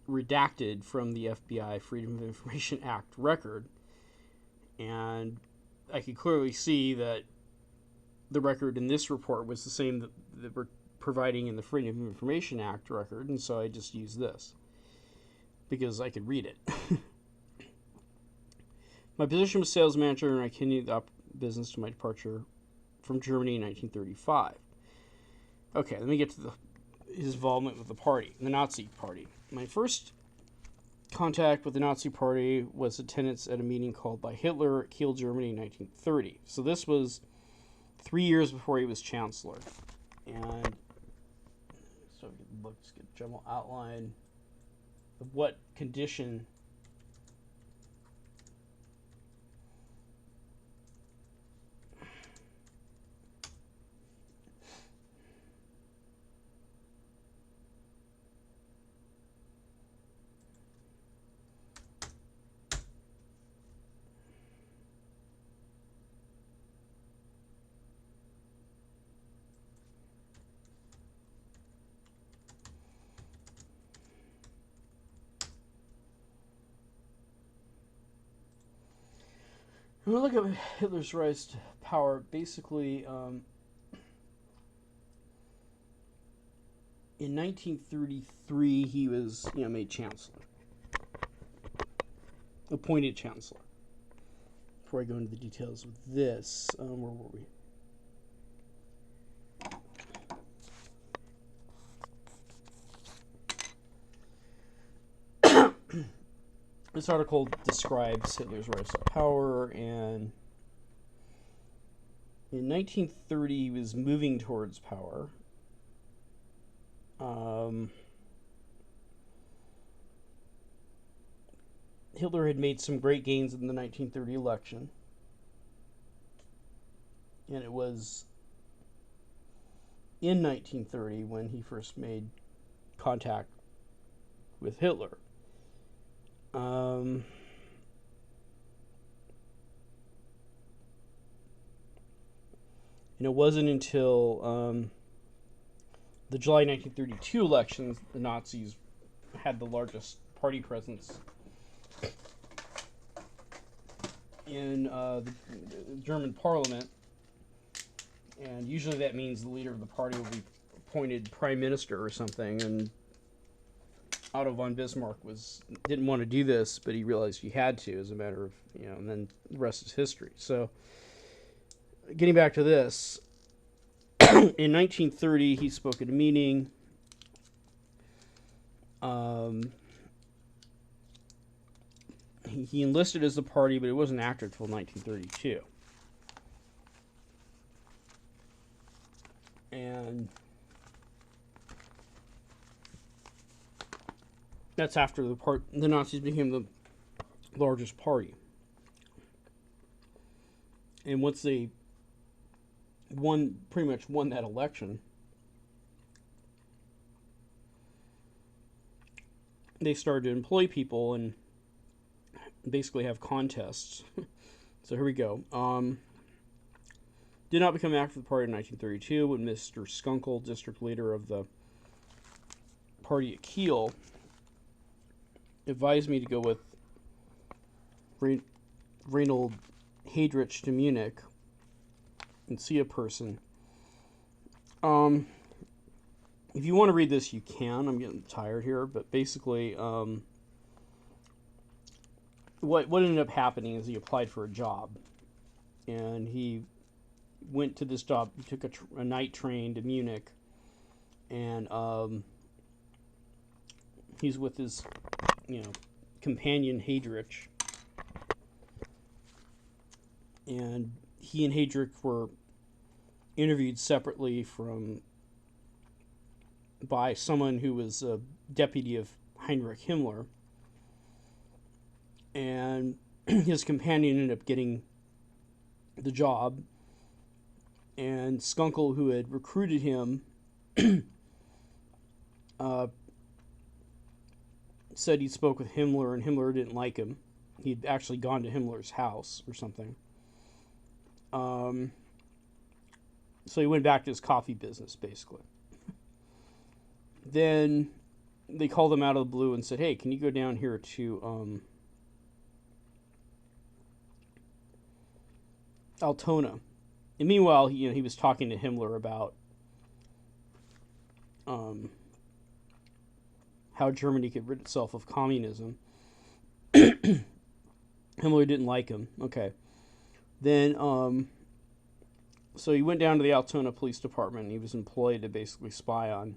redacted from the FBI Freedom of Information Act record. And I could clearly see that the record in this report was the same that we're providing in the Freedom of Information Act record, and so I just used this because I could read it. My position was sales manager, and I continued the business to my departure from Germany in 1935. Okay, let me get to his involvement with the party, the Nazi Party. My first contact with the Nazi Party was attendance at a meeting called by Hitler at Kiel, Germany in 1930. So this was 3 years before he was chancellor. And so let's get a general outline of what condition when we look at Hitler's rise to power, basically, in 1933, he was made chancellor, appointed chancellor. Before I go into the details of this, where were we? This article describes Hitler's rise to power, and in 1930 he was moving towards power. Hitler had made some great gains in the 1930 election, and it was in 1930 when he first made contact with Hitler. And it wasn't until the July 1932 elections the Nazis had the largest party presence in the German parliament, and usually that means the leader of the party will be appointed prime minister or something, and Otto von Bismarck didn't want to do this, but he realized he had to as a matter of, and then the rest is history. So, getting back to this, in 1930, he spoke at a meeting. He enlisted as the party, but it wasn't active until 1932. And that's after the Nazis became the largest party. And once they pretty much won that election. They started to employ people and basically have contests. So here we go. Did not become active with the party in 1932 when Mr. Skunkle, district leader of the party at Kiel, advised me to go with Reynold Heydrich to Munich and see a person. If you want to read this, you can. I'm getting tired here, but basically, what ended up happening is he applied for a job, and he went to this job. He took a night train to Munich, and he's with his, companion Heydrich, and he and Heydrich were interviewed separately by someone who was a deputy of Heinrich Himmler, and his companion ended up getting the job, and Skunkle, who had recruited him, said he spoke with Himmler, and Himmler didn't like him. He'd actually gone to Himmler's house or something. So he went back to his coffee business, basically. Then they called him out of the blue and said, "Hey, can you go down here to Altona?" And meanwhile, he was talking to Himmler about how Germany could rid itself of communism. Himmler didn't like him. Okay. Then, so he went down to the Altona Police Department, and he was employed to basically spy on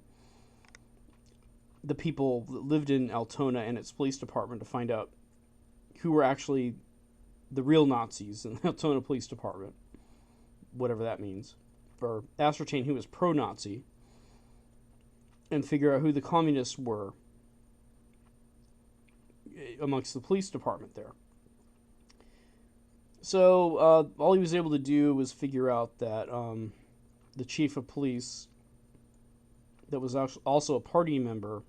the people that lived in Altona and its police department to find out who were actually the real Nazis in the Altona Police Department, whatever that means, or ascertain who was pro-Nazi, and figure out who the communists were amongst the police department there. So all he was able to do was figure out that the chief of police, that was also a party member,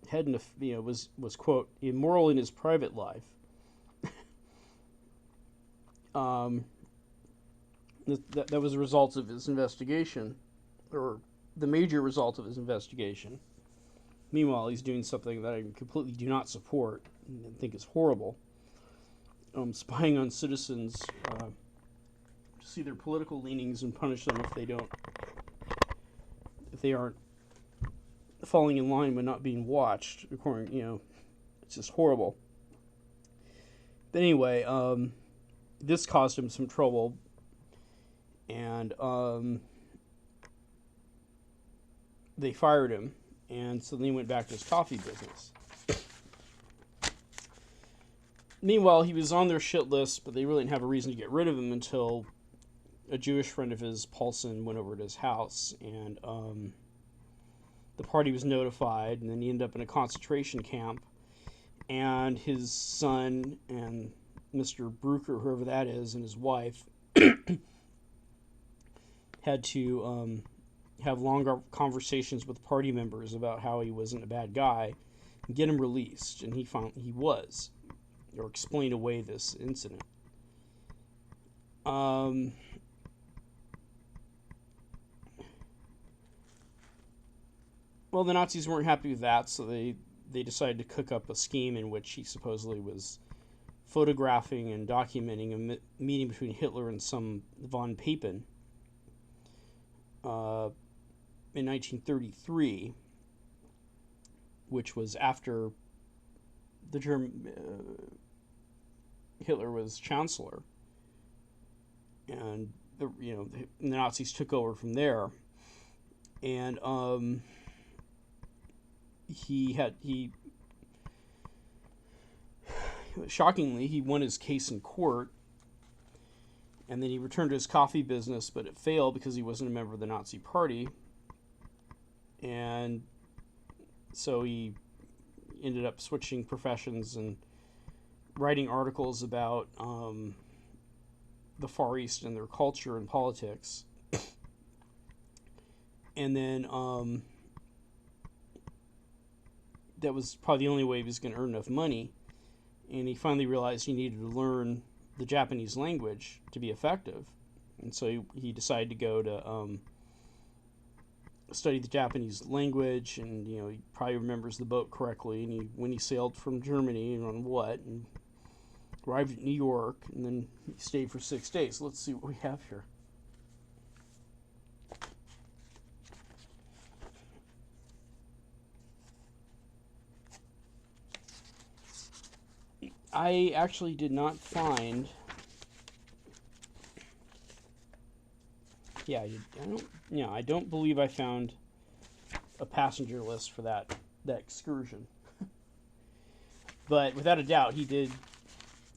was quote immoral in his private life. That was a result of his investigation, or the major result of his investigation. Meanwhile, he's doing something that I completely do not support and think is horrible. Spying on citizens to see their political leanings and punish them if they aren't falling in line with not being watched. According, it's just horrible. But anyway, this caused him some trouble, and they fired him, and so then he went back to his coffee business. Meanwhile, he was on their shit list, but they really didn't have a reason to get rid of him until a Jewish friend of his, Paulson, went over to his house, and the party was notified, and then he ended up in a concentration camp, and his son and Mr. Brucker, whoever that is, and his wife had to have longer conversations with party members about how he wasn't a bad guy and get him released, and he found he was, or explain away this incident. Well, the Nazis weren't happy with that, so they decided to cook up a scheme in which he supposedly was photographing and documenting a meeting between Hitler and some von Papen in 1933, which was after the Hitler was chancellor, and the Nazis took over from there, and shockingly, he won his case in court, and then he returned to his coffee business, but it failed because he wasn't a member of the Nazi Party, and so he ended up switching professions and writing articles about the Far East and their culture and politics. And then that was probably the only way he was going to earn enough money. And he finally realized he needed to learn the Japanese language to be effective. And so he decided to go to study the Japanese language. And, you know, he probably remembers the boat correctly. And when he sailed from Germany and on what, and arrived at New York, and then he stayed for 6 days. Let's see what we have here. I actually did not find. Yeah, I don't believe I found a passenger list for that excursion. But without a doubt, he did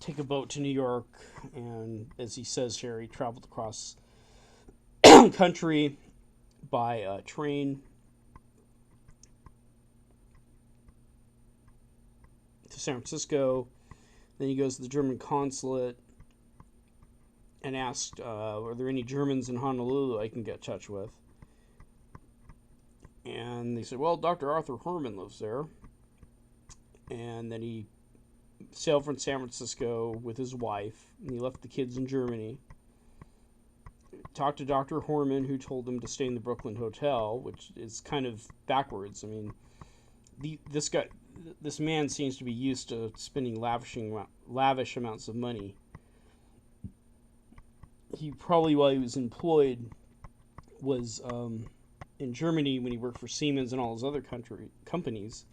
take a boat to New York, and as he says here, he traveled across country by train to San Francisco. Then he goes to the German consulate and asked, are there any Germans in Honolulu I can get in touch with? And they said, well, Dr. Arthur Herman lives there. And then he sailed from San Francisco with his wife, and he left the kids in Germany. Talked to Dr. Horman, who told him to stay in the Brooklyn Hotel, which is kind of backwards. I mean, this man seems to be used to spending lavish amounts of money. He probably, while he was employed, was in Germany when he worked for Siemens and all his other companies,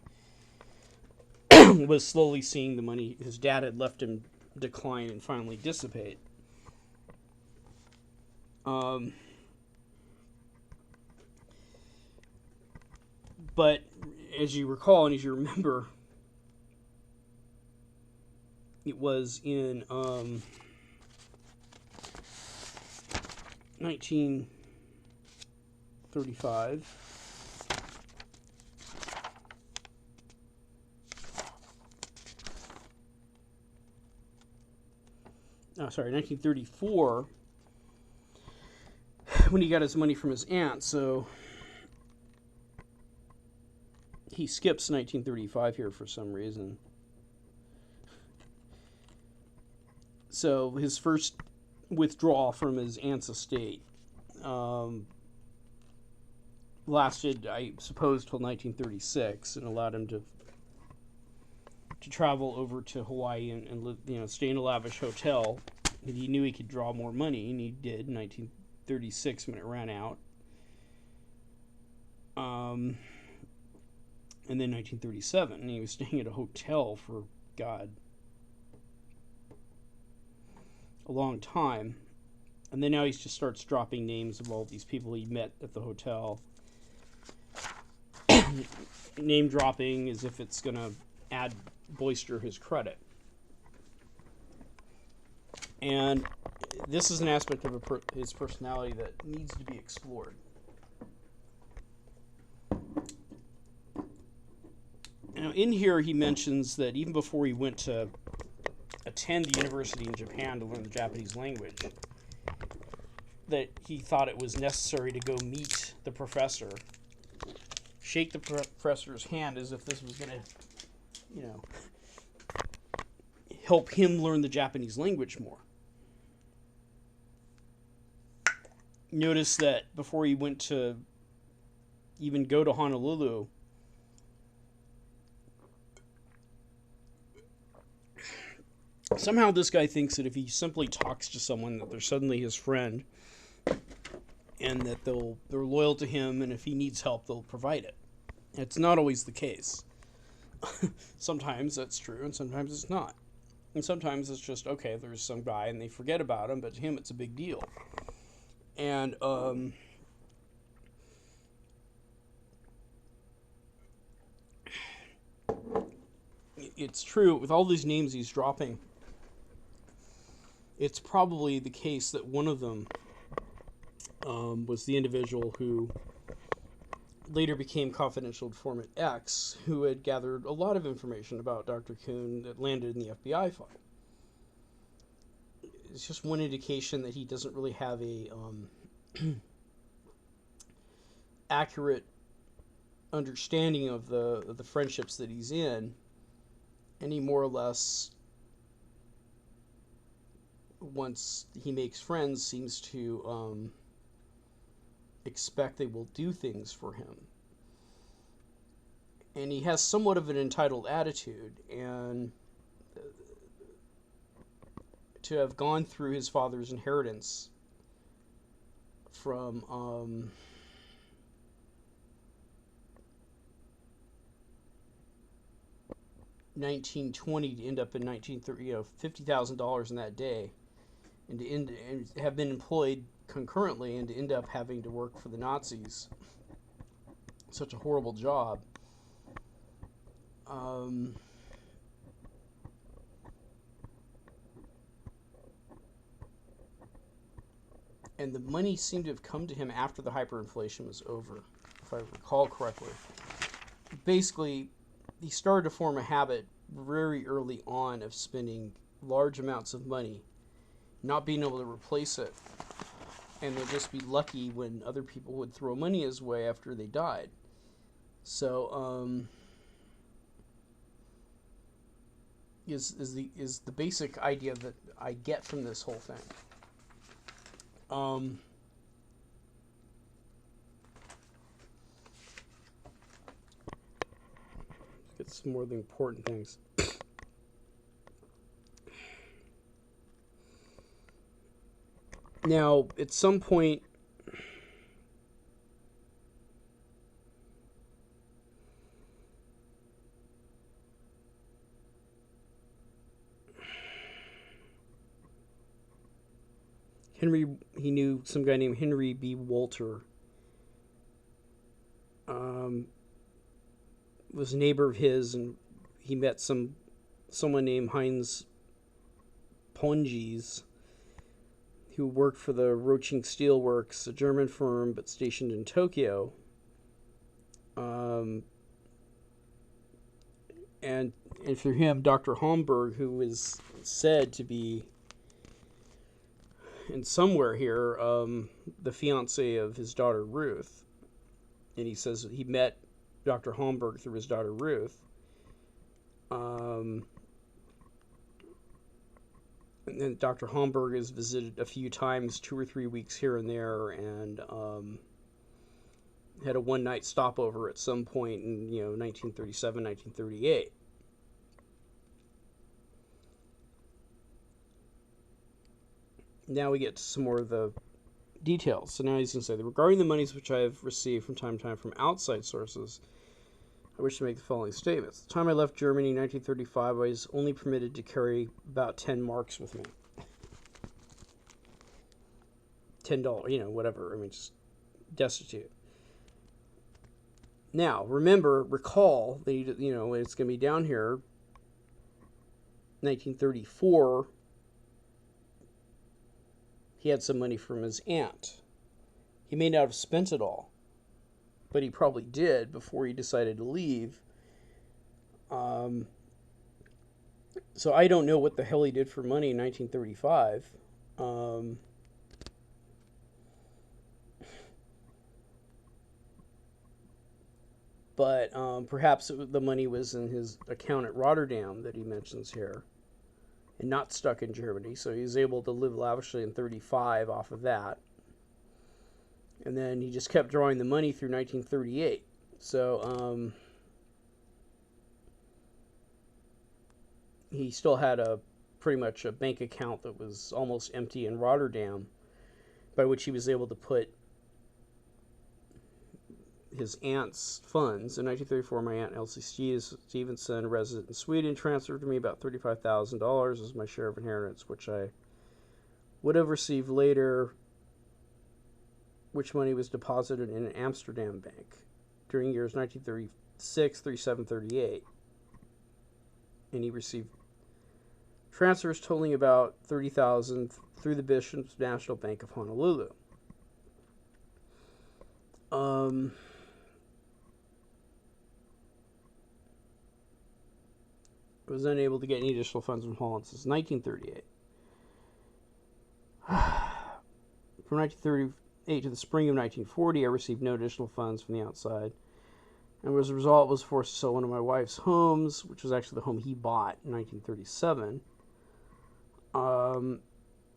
was slowly seeing the money his dad had left him decline and finally dissipate. But as you recall and as you remember, it was in 1935. Oh, sorry, 1934, when he got his money from his aunt. So he skips 1935 here for some reason. So his first withdrawal from his aunt's estate lasted, I suppose, till 1936, and allowed him to travel over to Hawaii and live, stay in a lavish hotel. And he knew he could draw more money, and he did in 1936 when it ran out. And then 1937, and he was staying at a hotel for, God, a long time. And then now he just starts dropping names of all these people he met at the hotel. Name dropping as if it's going to bolster his credit. And this is an aspect of his personality that needs to be explored. Now, in here, he mentions that even before he went to attend the university in Japan to learn the Japanese language, that he thought it was necessary to go meet the professor, shake the professor's hand as if this was going to, help him learn the Japanese language more. Notice that before he went to even go to Honolulu, somehow this guy thinks that if he simply talks to someone, that they're suddenly his friend, and that they're loyal to him, and if he needs help, they'll provide it. It's not always the case. Sometimes that's true, and sometimes it's not. And sometimes it's just, okay, there's some guy, and they forget about him, but to him it's a big deal. And it's true, with all these names he's dropping, it's probably the case that one of them was the individual who later became confidential informant X, who had gathered a lot of information about Dr. Kuehn that landed in the FBI file. it's just one indication that he doesn't really have a accurate understanding of the friendships that he's in, and he more or less, once he makes friends, seems to expect they will do things for him. And he has somewhat of an entitled attitude, and to have gone through his father's inheritance from 1920 to end up in 1930, $50,000 in that day, and and have been employed concurrently, and to end up having to work for the Nazis, such a horrible job. And the money seemed to have come to him after the hyperinflation was over, if I recall correctly. Basically, he started to form a habit very early on of spending large amounts of money, not being able to replace it, and they'd just be lucky when other people would throw money his way after they died. So, is the basic idea that I get from this whole thing. Get some more of the important things. Now, at some point, he knew some guy named Henry B. Walter. Was a neighbor of his, and he met someone named Heinz Ponges, who worked for the Roaching Steel Works, a German firm but stationed in Tokyo. And for him, Dr. Homburg, who was said to be, in somewhere here, the fiance of his daughter Ruth, and he says he met Dr. Homburg through his daughter Ruth. And then Dr. Homburg is visited a few times, 2 or 3 weeks here and there, and had a one-night stopover at some point in 1937, 1938. Now we get to some more of the details. So now he's going to say that regarding the monies which I have received from time to time from outside sources, I wish to make the following statements. The time I left Germany in 1935, I was only permitted to carry about 10 marks with me. $10, whatever. I mean, just destitute. Now, recall that, it's going to be down here, 1934, he had some money from his aunt. He may not have spent it all, but he probably did before he decided to leave. So I don't know what the hell he did for money in 1935. But perhaps the money was in his account at Rotterdam that he mentions here, and not stuck in Germany. So he was able to live lavishly in 35 off of that. And then he just kept drawing the money through 1938. So he still had pretty much a bank account that was almost empty in Rotterdam, by which he was able to put his aunt's funds. In 1934, my aunt Elsie Stevenson, a resident in Sweden, transferred to me about $35,000 as my share of inheritance, which I would have received later, which money was deposited in an Amsterdam bank during years 1936, 37, 38. And he received transfers totaling about $30,000 through the Bishop's National Bank of Honolulu. Was unable to get any additional funds from Holland since 1938. From 1938 to the spring of 1940, I received no additional funds from the outside, and as a result, was forced to sell one of my wife's homes, which was actually the home he bought in 1937,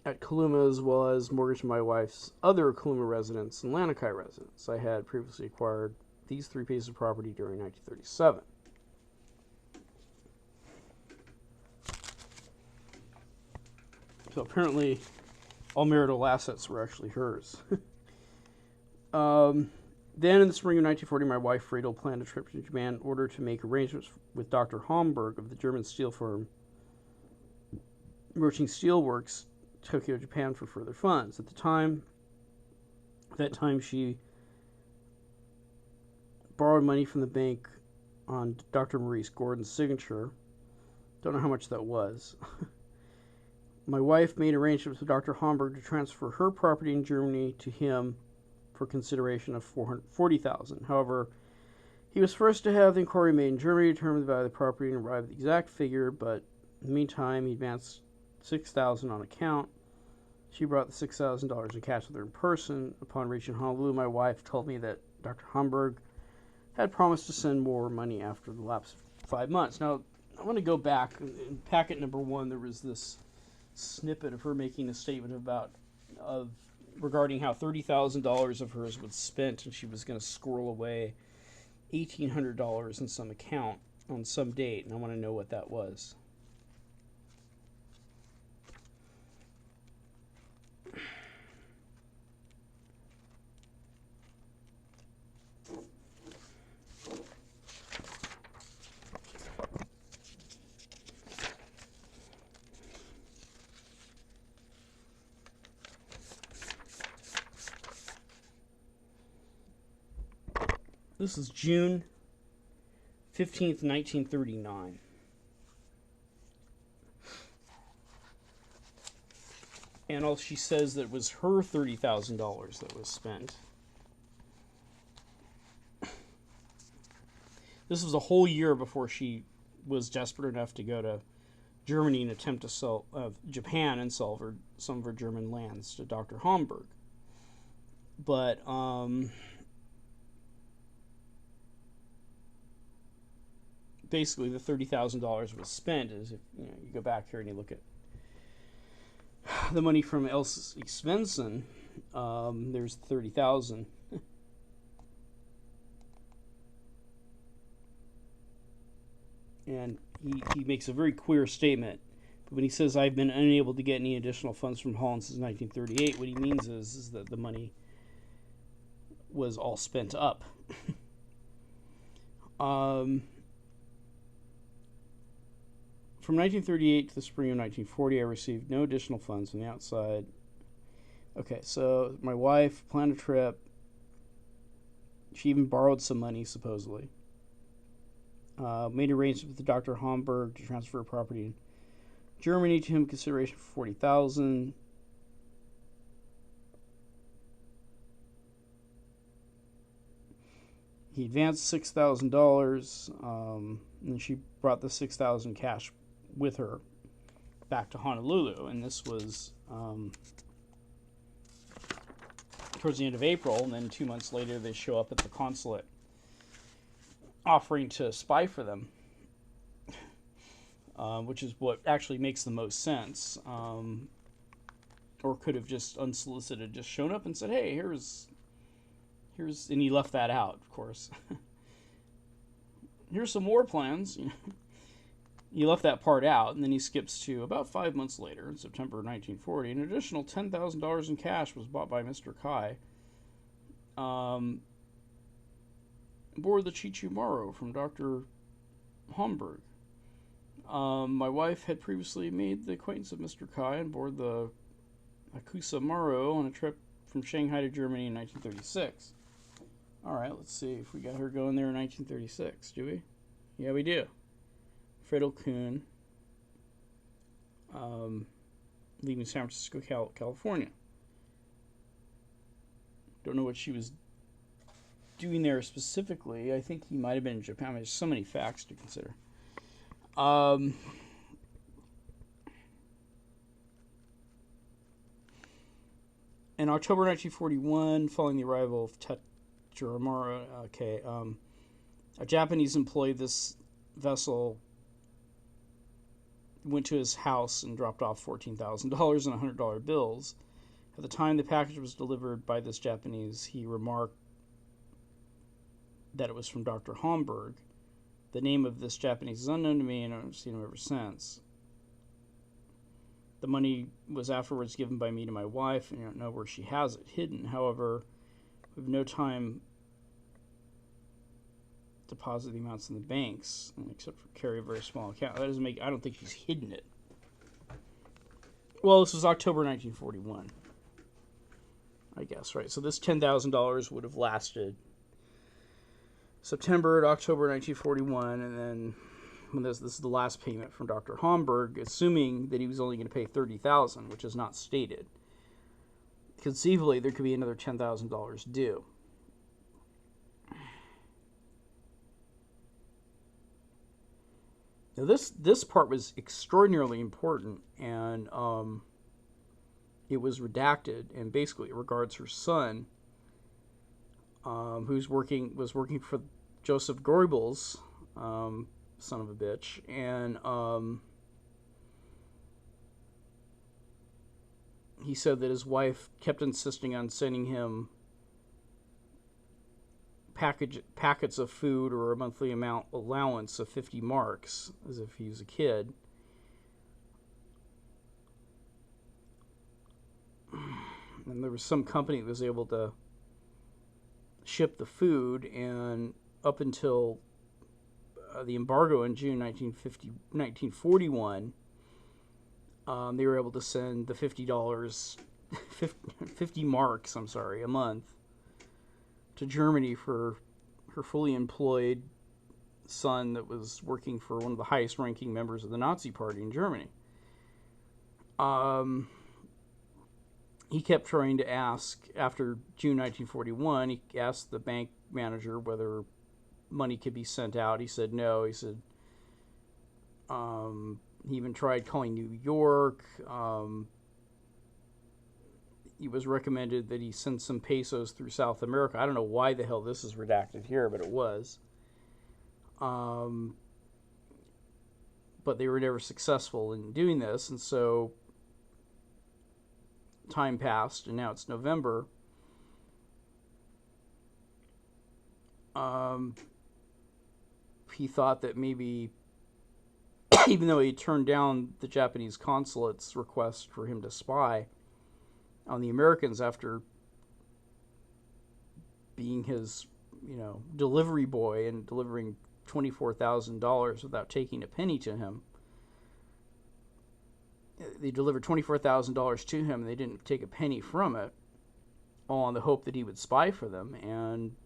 at Kaluma, as well as mortgage my wife's other Kaluma residence and Lanakai residence. I had previously acquired these three pieces of property during 1937. So apparently, all marital assets were actually hers. Then, in the spring of 1940, my wife, Friedel, planned a trip to Japan in order to make arrangements with Dr. Homburg of the German steel firm Merching Steelworks, Tokyo, Japan, for further funds. At that time, she borrowed money from the bank on Dr. Maurice Gordon's signature. Don't know how much that was. My wife made arrangements with Dr. Homburg to transfer her property in Germany to him for consideration of $440,000. However, he was first to have the inquiry made in Germany to determine the value of the property and arrive at the exact figure, but in the meantime, he advanced $6,000 on account. She brought the $6,000 in cash with her in person. Upon reaching Honolulu, my wife told me that Dr. Homburg had promised to send more money after the lapse of 5 months. Now, I want to go back. In packet number 1, there was this snippet of her making a statement regarding how $30,000 of hers was spent, and she was going to squirrel away $1,800 in some account on some date, and I want to know what that was. This is June 15th, 1939. And all she says that it was her $30,000 that was spent. This was a whole year before she was desperate enough to go to Germany and attempt to sell Japan and sell some of her German lands to Dr. Homburg. But basically, the $30,000 was spent. As if you go back here and you look at the money from Els Svensson, there's $30,000. And he makes a very queer statement. But when he says, I've been unable to get any additional funds from Holland since 1938, what he means is that the money was all spent up. From 1938 to the spring of 1940, I received no additional funds from the outside. Okay, so my wife planned a trip. She even borrowed some money, supposedly. Made arrangements with Dr. Homburg to transfer property in Germany to him, consideration for $40,000. He advanced $6,000, and she brought the $6,000 cash with her back to Honolulu, and this was towards the end of April, and then 2 months later they show up at the consulate offering to spy for them, which is what actually makes the most sense, or could have just unsolicited just shown up and said, hey, here's and he left that out, of course. Here's some war plans. He left that part out, and then he skips to about 5 months later, in September 1940. An additional $10,000 in cash was bought by Mr. Kai aboard the Chichimaro from Dr. Homburg. My wife had previously made the acquaintance of Mr. Kai on board the Akusa Maru on a trip from Shanghai to Germany in 1936. All right, let's see if we got her going there in 1936. Do we? Yeah, we do. Friedel Kuehn, leaving San Francisco, California. Don't know what she was doing there specifically. I think he might have been in Japan. There's so many facts to consider. In October 1941, following the arrival of Tetsuramura, a Japanese employee of this vessel went to his house and dropped off $14,000 in $100 bills. At the time the package was delivered by this Japanese, he remarked that it was from Dr. Homburg. The name of this Japanese is unknown to me, and I've seen him ever since. The money was afterwards given by me to my wife, and I don't know where she has it hidden. However, we have no time to deposit the amounts in the banks, except for carry a very small account. That doesn't make. I don't think he's hidden it. Well, this was October 1941, I guess, right? So this $10,000 would have lasted September to October 1941, and then when this is the last payment from Dr. Homburg, assuming that he was only going to pay $30,000, which is not stated. Conceivably, there could be another $10,000 due. Now, this part was extraordinarily important, and it was redacted, and basically it regards her son, who was working for Joseph Goebbels, son of a bitch, and he said that his wife kept insisting on sending him packets of food or a monthly allowance of 50 marks, as if he was a kid. And there was some company that was able to ship the food, and up until the embargo in June 1941, they were able to send the $50, 50 marks, a month, to Germany for her fully employed son that was working for one of the highest ranking members of the Nazi Party in Germany. He kept trying to ask, after June 1941, he asked the bank manager whether money could be sent out. He said no. He said he even tried calling New York. It was recommended that he send some pesos through South America. I don't know why the hell this is redacted here, but it was. But they were never successful in doing this, and so time passed, and now it's November. He thought that maybe, even though he turned down the Japanese consulate's request for him to spy on the Americans after being his, delivery boy and delivering $24,000 without taking a penny to him. They delivered $24,000 to him, and they didn't take a penny from it, all on the hope that he would spy for them. And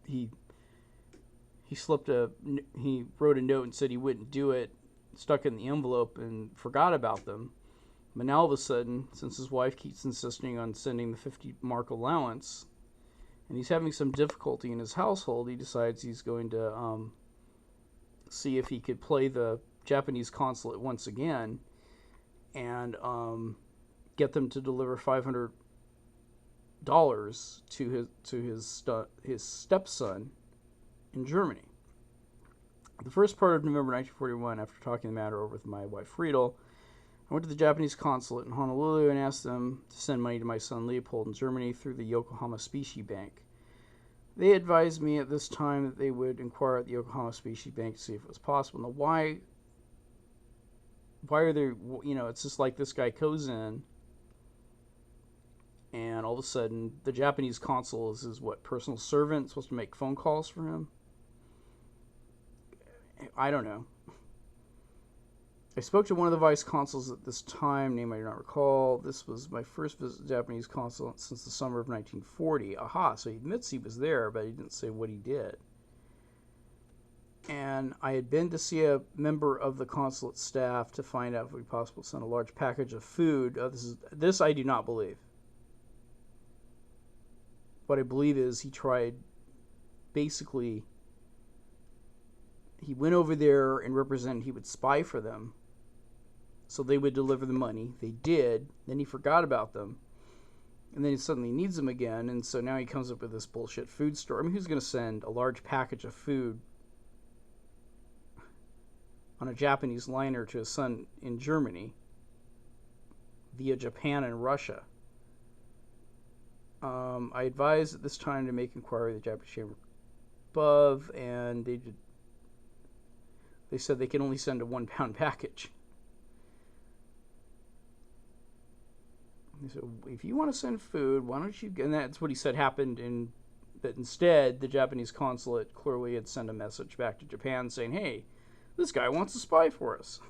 he wrote a note and said he wouldn't do it, stuck it in the envelope, and forgot about them. But now all of a sudden, since his wife keeps insisting on sending the 50 mark allowance, and he's having some difficulty in his household, he decides he's going to see if he could play the Japanese consulate once again and get them to deliver $500 to his stepson in Germany. The first part of November 1941, after talking the matter over with my wife Friedel, I went to the Japanese consulate in Honolulu and asked them to send money to my son Leopold in Germany through the Yokohama Specie Bank. They advised me at this time that they would inquire at the Yokohama Specie Bank to see if it was possible. Now, why are there, it's just like this guy goes in, and all of a sudden, the Japanese consul is his, personal servant, supposed to make phone calls for him? I don't know. I spoke to one of the vice consuls at this time, name I do not recall. This was my first visit to the Japanese consulate since the summer of 1940. Aha, so he admits he was there, but he didn't say what he did. And I had been to see a member of the consulate staff to find out if it would be possible to send a large package of food. This I do not believe. What I believe is he tried, basically, he went over there and represented he would spy for them, so they would deliver the money. They did. Then he forgot about them. And then he suddenly needs them again, and so now he comes up with this bullshit food store. I mean, who's going to send a large package of food on a Japanese liner to his son in Germany via Japan and Russia? I advised at this time to make inquiry with the Japanese Chamber above, and they said they can only send a 1 pound package. He said, if you want to send food, why don't you? And that's what he said happened. That instead, the Japanese consulate clearly had sent a message back to Japan saying, "Hey, this guy wants to spy for us."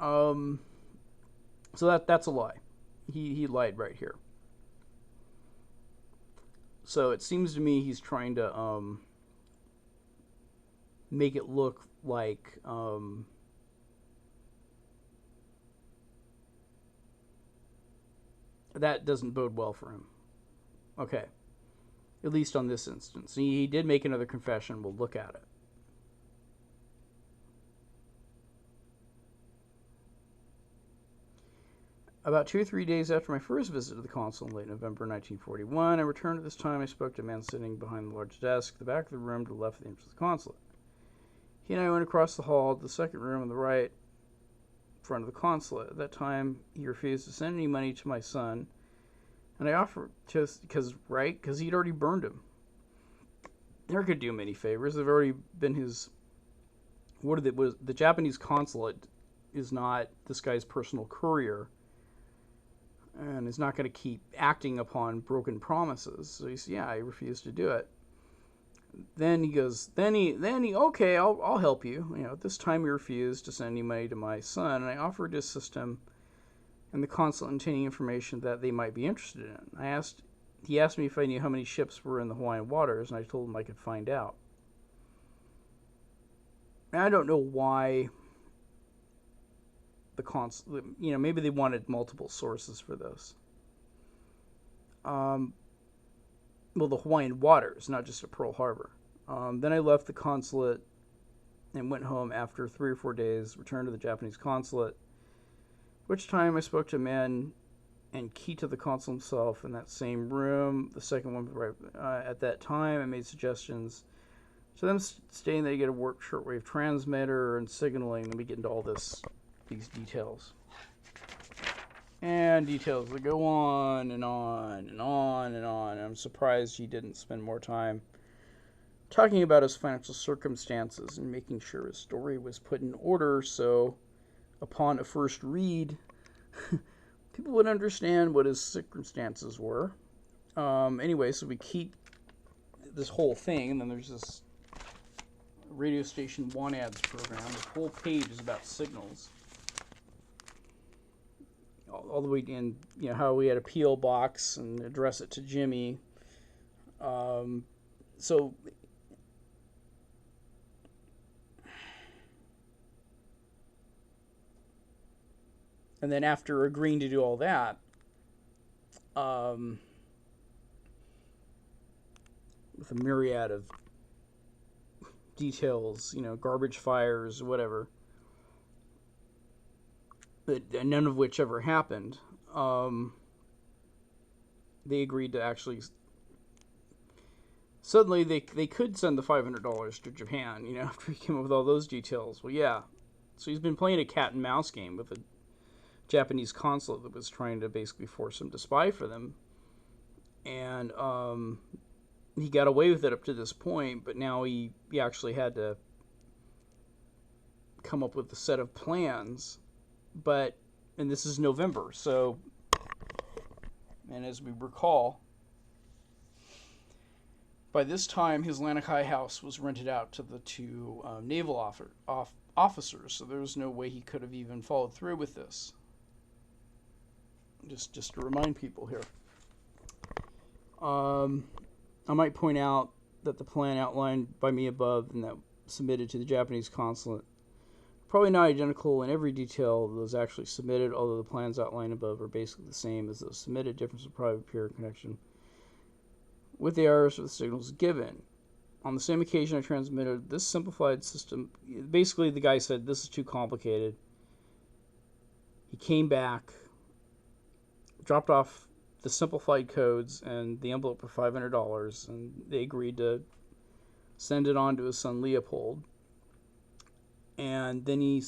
So that's a lie. He lied right here. So it seems to me he's trying to make it look like that doesn't bode well for him. Okay. At least on this instance. He did make another confession. We'll look at it. About 2 or 3 days after my first visit to the consul in late November 1941, I returned. At this time, I spoke to a man sitting behind the large desk at the back of the room to the left of the entrance of the consulate. He and I went across the hall to the second room on the right front of the consulate. At that time, he refused to send any money to my son, and I offered just because he'd already burned him. Never could do him any favors. They've already been his. The Japanese consulate is not this guy's personal courier, and is not going to keep acting upon broken promises. So he said, "Yeah, I refuse to do it." Then he goes, okay, I'll help you. At this time he refused to send any money to my son, and I offered to assist him in the consulate obtaining information that they might be interested in. He asked me if I knew how many ships were in the Hawaiian waters, and I told him I could find out. And I don't know why the consulate, maybe they wanted multiple sources for this. Well, the Hawaiian waters, not just at Pearl Harbor. Then I left the consulate and went home after 3 or 4 days, returned to the Japanese consulate, which time I spoke to a man and key to the consul himself in that same room. The second one, right at that time, I made suggestions to them stating they get a work shortwave transmitter and signaling. Let me get into all these details. And details that go on and on and on and on. I'm surprised he didn't spend more time talking about his financial circumstances and making sure his story was put in order, so upon a first read, people would understand what his circumstances were. Anyway, so we keep this whole thing, and then there's this radio station want ads program. The whole page is about signals. All the way in, how we had a P.O. box and address it to Jimmy. So and then after agreeing to do all that, with a myriad of details, garbage fires, whatever, but none of which ever happened, they agreed to actually. Suddenly, they could send the $500 to Japan, after he came up with all those details. Well, yeah. So he's been playing a cat and mouse game with a Japanese consulate that was trying to basically force him to spy for them. And he got away with it up to this point, but now he actually had to come up with a set of plans. And this is November, and as we recall, by this time his Lanikai house was rented out to the 2 naval officers, so there was no way he could have even followed through with this. Just to remind people here. I might point out that the plan outlined by me above and that submitted to the Japanese consulate probably not identical in every detail of those actually submitted, although the plans outlined above are basically the same as those submitted. Difference will probably appear in connection with the errors of the signals given. On the same occasion, I transmitted this simplified system. Basically, the guy said, this is too complicated. He came back, dropped off the simplified codes and the envelope of $500, and they agreed to send it on to his son Leopold. And then he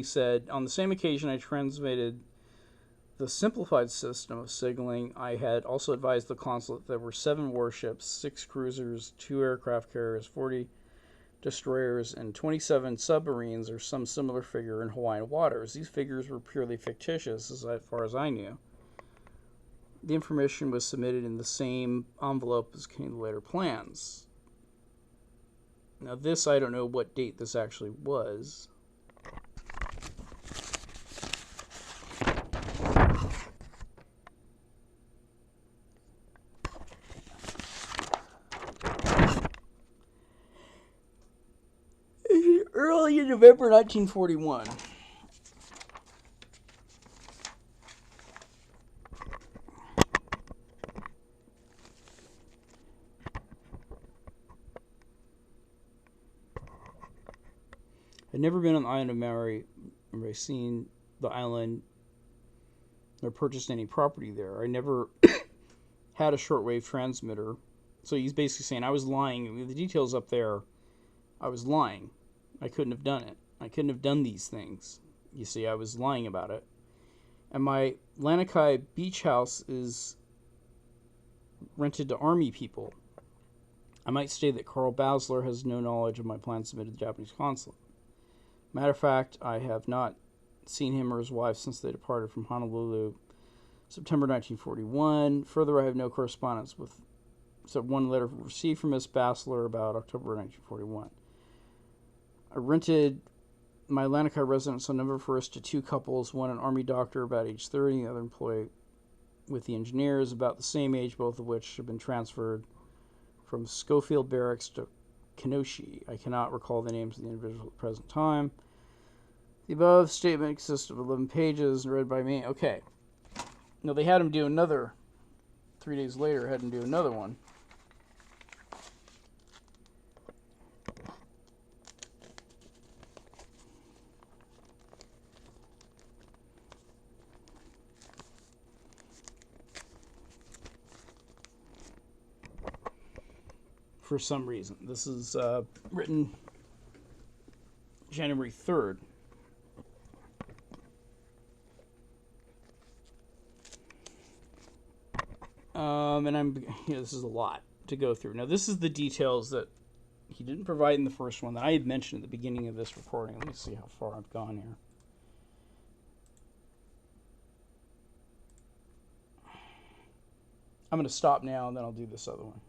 said, on the same occasion I transmitted the simplified system of signaling. I had also advised the consulate there were 7 warships, 6 cruisers, 2 aircraft carriers, 40 destroyers, and 27 submarines or some similar figure in Hawaiian waters. These figures were purely fictitious as far as I knew. The information was submitted in the same envelope as came the later plans. Now this, I don't know what date this actually was. Early in November 1941. I'd never been on the island of Maui, or seen the island, or purchased any property there. I never had a shortwave transmitter. So he's basically saying I was lying. The details up there, I was lying. I couldn't have done it. I couldn't have done these things. You see, I was lying about it. And my Lanikai beach house is rented to Army people. I might state that Carl Basler has no knowledge of my plans submitted to the Japanese consulate. Matter of fact, I have not seen him or his wife since they departed from Honolulu, September 1941. Further, I have no correspondence with, except one letter received from Miss Basler about October 1941. I rented my Lanikai residence on November 1st to 2 couples, one an Army doctor about age 30, the other employee with the engineers about the same age, both of which have been transferred from Schofield Barracks to Kenoshi. I cannot recall the names of the individuals at the present time. The above statement consists of 11 pages and read by me. Okay. Now they had him do another, 3 days later, had him do another one. For some reason. This is written January 3rd. This is a lot to go through. Now, this is the details that he didn't provide in the first one that I had mentioned at the beginning of this recording. Let me see how far I've gone here. I'm going to stop now, and then I'll do this other one.